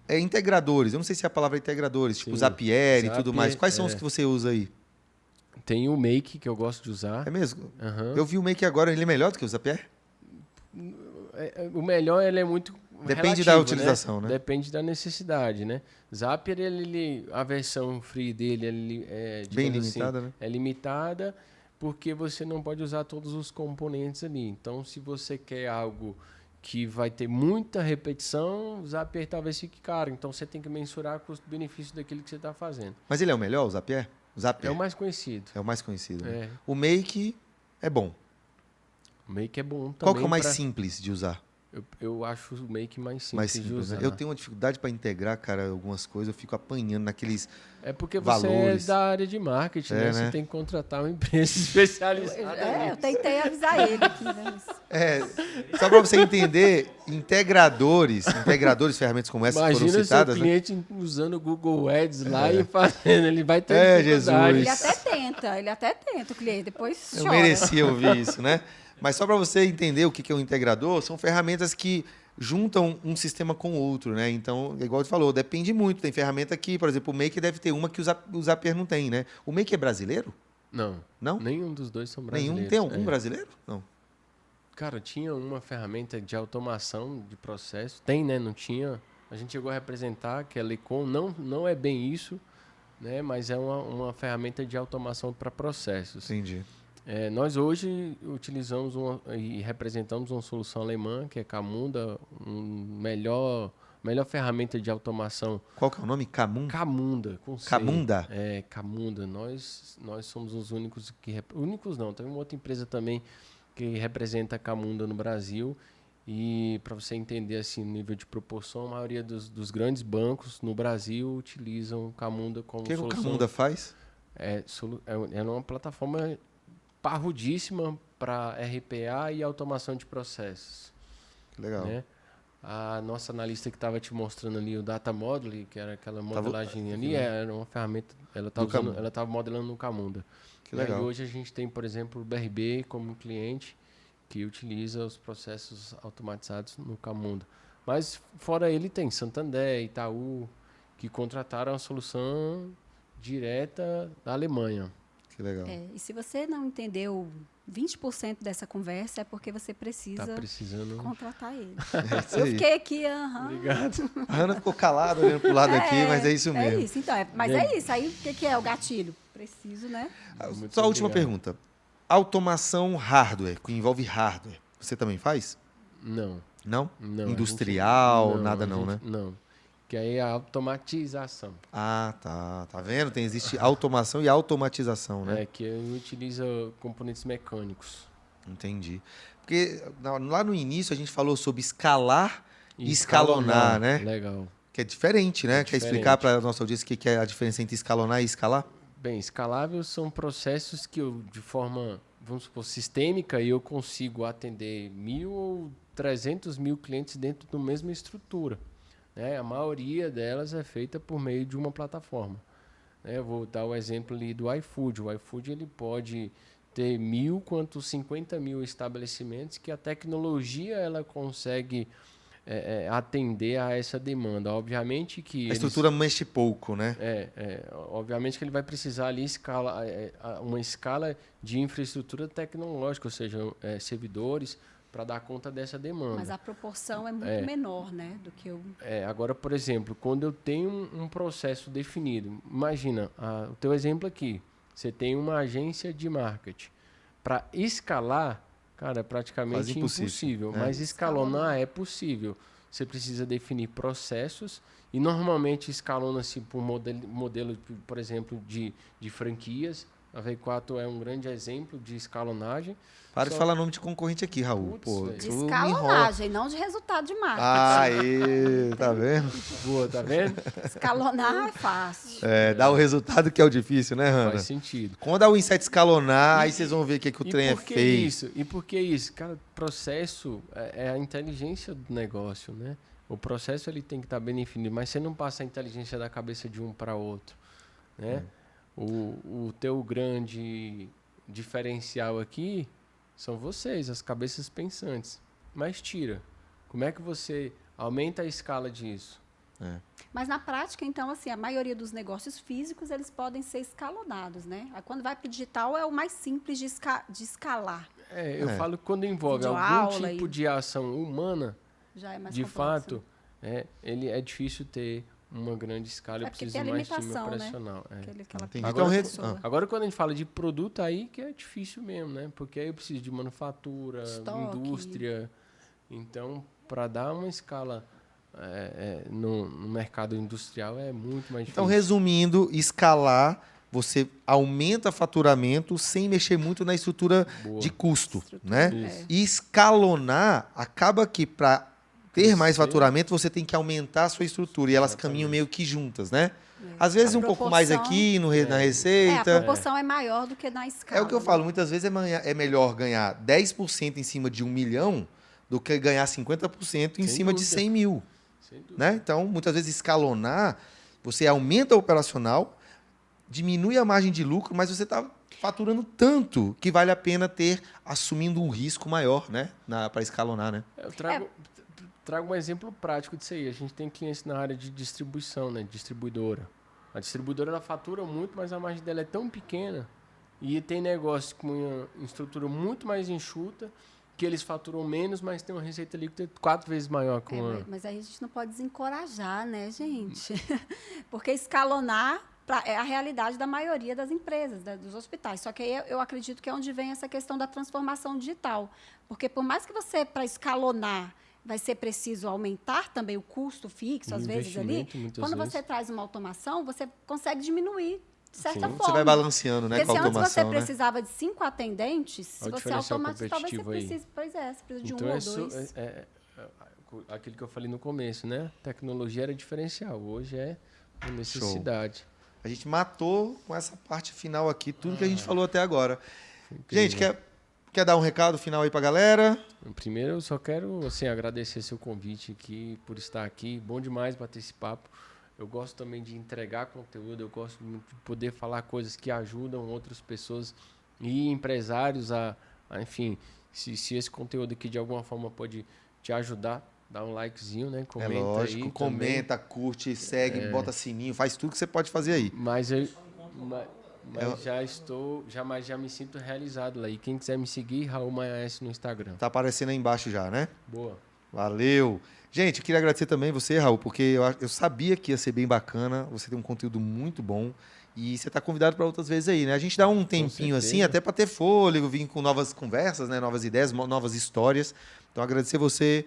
Integradores. Eu não sei se é a palavra integradores, tipo Zapier e tudo mais. Quais são os que você usa aí? Tem o Make, que eu gosto de usar. É mesmo? Uhum. Eu vi o Make agora, ele é melhor do que o Zapier? O melhor, ele é muito Depende relativo, da utilização, né? Depende da necessidade, né? Zapier, a versão free dele bem limitada, assim, né? É limitada porque você não pode usar todos os componentes ali. Então, se você quer algo que vai ter muita repetição, o Zapier talvez fique caro. Então, você tem que mensurar custo-benefício daquilo que você está fazendo. Mas ele é o melhor, o Zapier? O É Zapier o mais conhecido. é o mais conhecido. Né? É. O Make é bom. O Make é bom também. Qual que é o mais simples de usar? Eu acho o Make mais simples, Mais de simples, usar. né? Eu tenho uma dificuldade para integrar, cara, algumas coisas. Eu fico apanhando naqueles É porque valores. você é da área de marketing, né? né? Você tem que contratar uma empresa especializada. Eu tentei avisar ele aqui, né? Só para você entender, integradores, ferramentas como essa que foram Imagina citadas, seu né? cliente usando o Google Ads lá e fazendo. Ele vai ter É, dificuldade. Jesus. Ele até tenta, o cliente, depois Eu chora. merecia ouvir isso, né? Mas só para você entender o que é um integrador, são ferramentas que juntam um sistema com o outro, né? Então, igual você falou, depende muito. Tem ferramenta que, por exemplo, o Make deve ter uma que o Zapier não tem, né? O Make é brasileiro? Não, Não? nenhum dos dois são brasileiros. Nenhum? Tem algum É. brasileiro? Não. Cara, tinha uma ferramenta de automação de processo. Tem, né? Não tinha. A gente chegou a representar que a Lecom não é bem isso, né? Mas é uma ferramenta de automação para processos. Entendi. Nós hoje utilizamos e representamos uma solução alemã, que é Camunda, melhor ferramenta de automação. Qual que é o nome? Camunda, com C. Camunda? Camunda. Nós somos os únicos que... Únicos não, tem uma outra empresa também que representa a Camunda no Brasil. E para você entender assim, o nível de proporção, a maioria dos grandes bancos no Brasil utilizam Camunda como O solução. que o Camunda faz? É uma plataforma parrudíssima para RPA e automação de processos. Legal. Né? A nossa analista que estava te mostrando ali, o Data Modeling, que era aquela modelagem ali, era uma ferramenta, ela estava modelando no Camunda. Que legal. E hoje a gente tem, por exemplo, o BRB como cliente que utiliza os processos automatizados no Camunda. Mas fora ele tem Santander, Itaú, que contrataram a solução direta da Alemanha. Que legal. E se você não entendeu 20% dessa conversa, é porque você precisa Tá precisando. contratar ele. É isso Eu aí. fiquei aqui, Obrigado. A Ana ficou calada olhando pro lado aqui, mas é isso mesmo. É isso, então. Mas é isso. Aí, o que é o gatilho? Preciso, né? Muito Só a última obrigado. pergunta. Automação hardware, que envolve hardware. Você também faz? Não. Não? Não, Industrial, a gente- nada a não, gente- né? Não. Que aí é a automatização. Ah, tá. Tá vendo? Existe automação e automatização, né? Que utiliza componentes mecânicos. Entendi. Porque lá no início a gente falou sobre escalar e escalonar, né? Legal. Que é diferente, né? Quer diferente. explicar para a nossa audiência o que é a diferença entre escalonar e escalar? Bem, escaláveis são processos que eu, de forma, vamos supor, sistêmica, eu consigo atender 1.000 ou 300.000 clientes dentro da mesma estrutura. Né? A maioria delas é feita por meio de uma plataforma. Né? Eu vou dar o exemplo ali do iFood. O iFood ele pode ter 1.000 quanto 50.000 estabelecimentos que a tecnologia ela consegue atender a essa demanda. Obviamente que A estrutura mexe pouco, né? obviamente que ele vai precisar ali uma escala de infraestrutura tecnológica, ou seja, servidores para dar conta dessa demanda. Mas a proporção é muito menor, né? Do que o... Agora, por exemplo, quando eu tenho um processo definido, imagina, o teu exemplo aqui, você tem uma agência de marketing. Para escalar, cara, é praticamente Quase impossível. né? Mas escalonar é possível. Você precisa definir processos e normalmente escalona-se por modelo, por exemplo, de franquias. A V4 é um grande exemplo de escalonagem. Para de falar nome de concorrente aqui, Raul. Putz, Pô, velho. De tu me enrola. escalonagem, não de resultado de marketing. Aí, tá vendo? Boa, tá vendo? Escalonar é fácil. Dá o resultado que é o difícil, né, Hanna? Faz sentido. Quando a Win7 escalonar, aí vocês vão ver o que o trem é por que feio. isso? E por que isso? Cara, processo é a inteligência do negócio, né? O processo ele tem que estar bem definido, mas você não passa a inteligência da cabeça de um para outro, né? O teu grande diferencial aqui são vocês, as cabeças pensantes. Mas tira. Como é que você aumenta a escala disso? Mas na prática, então, assim, a maioria dos negócios físicos, eles podem ser escalonados, né? Aí, quando vai para o digital, é o mais simples de escalar. Eu falo que quando envolve algum Videoaula tipo de ação humana, Já é mais de complexo, fato, né? ele é difícil ter uma grande escala, eu porque preciso tem a mais time limitação, né? operacional. Aquela Entendi. Agora, Então, Agora, quando a gente fala de produto, aí que é difícil mesmo, né? Porque aí eu preciso de manufatura, Estoque. indústria. Então, para dar uma escala no mercado industrial é muito mais difícil. Então, resumindo, escalar, você aumenta faturamento sem mexer muito na estrutura Boa. de custo, Estrutura, né? é. E escalonar, acaba que para ter mais Crescer. faturamento, você tem que aumentar a sua estrutura. E elas Exatamente. caminham meio que juntas, né? Às vezes A um pouco mais proporção- aqui na a receita. proporção é maior do que na escala. É o que eu né? falo, muitas vezes é melhor ganhar 10% em cima de 1 milhão do que ganhar 50% em Sem cima de dúvida. 100 mil. Sem dúvida. Né? Então, muitas vezes escalonar, você aumenta o operacional, diminui a margem de lucro, mas você está faturando tanto que vale a pena ter assumindo um risco maior, né? Para escalonar, né? Eu trago um exemplo prático disso aí. A gente tem clientes na área de distribuição, né? Distribuidora. A distribuidora ela fatura muito, mas a margem dela é tão pequena e tem negócio com uma estrutura muito mais enxuta que eles faturam menos, mas tem uma receita líquida 4 vezes maior que uma... Mas aí a gente não pode desencorajar, né, gente? Porque escalonar é a realidade da maioria das empresas, dos hospitais. Só que aí eu acredito que é onde vem essa questão da transformação digital. Porque por mais que você, para escalonar, vai ser preciso aumentar também o custo fixo, às vezes, ali. Investimento, muitas Quando vezes. você traz uma automação, você consegue diminuir, de certa Sim. forma. Você vai balanceando, né? Porque Com a se antes você automação, né? precisava de 5 atendentes, se Olha o você diferencial automatiza, talvez você competitivo aí. precise. Pois é, você precisa de Então um ou dois. aquilo que eu falei no começo, né? Tecnologia era diferencial, hoje é uma necessidade. A gente matou com essa parte final aqui tudo que a gente falou até agora. Incrível. Gente, quer dar um recado final aí pra galera? Primeiro, eu só quero assim, agradecer seu convite aqui, por estar aqui. Bom demais bater esse papo. Eu gosto também de entregar conteúdo, eu gosto muito de poder falar coisas que ajudam outras pessoas e empresários enfim, se esse conteúdo aqui de alguma forma pode te ajudar, dá um likezinho, né? Comenta É lógico, aí comenta, curte, segue, bota sininho, faz tudo que você pode fazer aí. Mas já me sinto realizado lá. E quem quiser me seguir, Raul Maia S no Instagram. Tá aparecendo aí embaixo já, né? Boa. Valeu. Gente, eu queria agradecer também você, Raul, porque eu sabia que ia ser bem bacana. Você tem um conteúdo muito bom. E você está convidado para outras vezes aí, né? A gente dá um tempinho assim, até para ter fôlego, vir com novas conversas, né? Novas ideias, novas histórias. Então, agradecer você,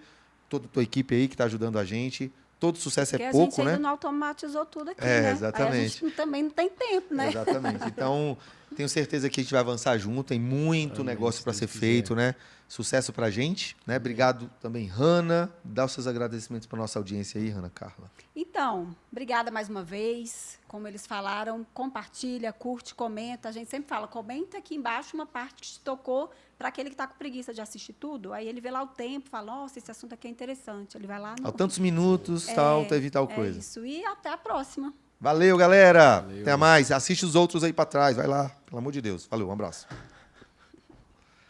toda a tua equipe aí que está ajudando a gente. Todo sucesso Porque é a pouco, gente ainda né? não automatizou tudo aqui, É, né? exatamente. Aí a gente também não tem tempo, né? Exatamente. Então, tenho certeza que a gente vai avançar junto. Tem muito Amém, negócio se para Deus ser quiser. feito, né? Sucesso pra gente, né? Obrigado também, Hanna. Dá os seus agradecimentos para nossa audiência aí, Hanna Carla. Então, obrigada mais uma vez. Como eles falaram, compartilha, curte, comenta. A gente sempre fala, comenta aqui embaixo uma parte que te tocou para aquele que está com preguiça de assistir tudo. Aí ele vê lá o tempo, fala, nossa, esse assunto aqui é interessante. Ele vai lá Há tantos minutos, tal, teve tal coisa. É isso. E até a próxima. Valeu, galera. Valeu. Até mais. Assiste os outros aí para trás. Vai lá. Pelo amor de Deus. Valeu, um abraço.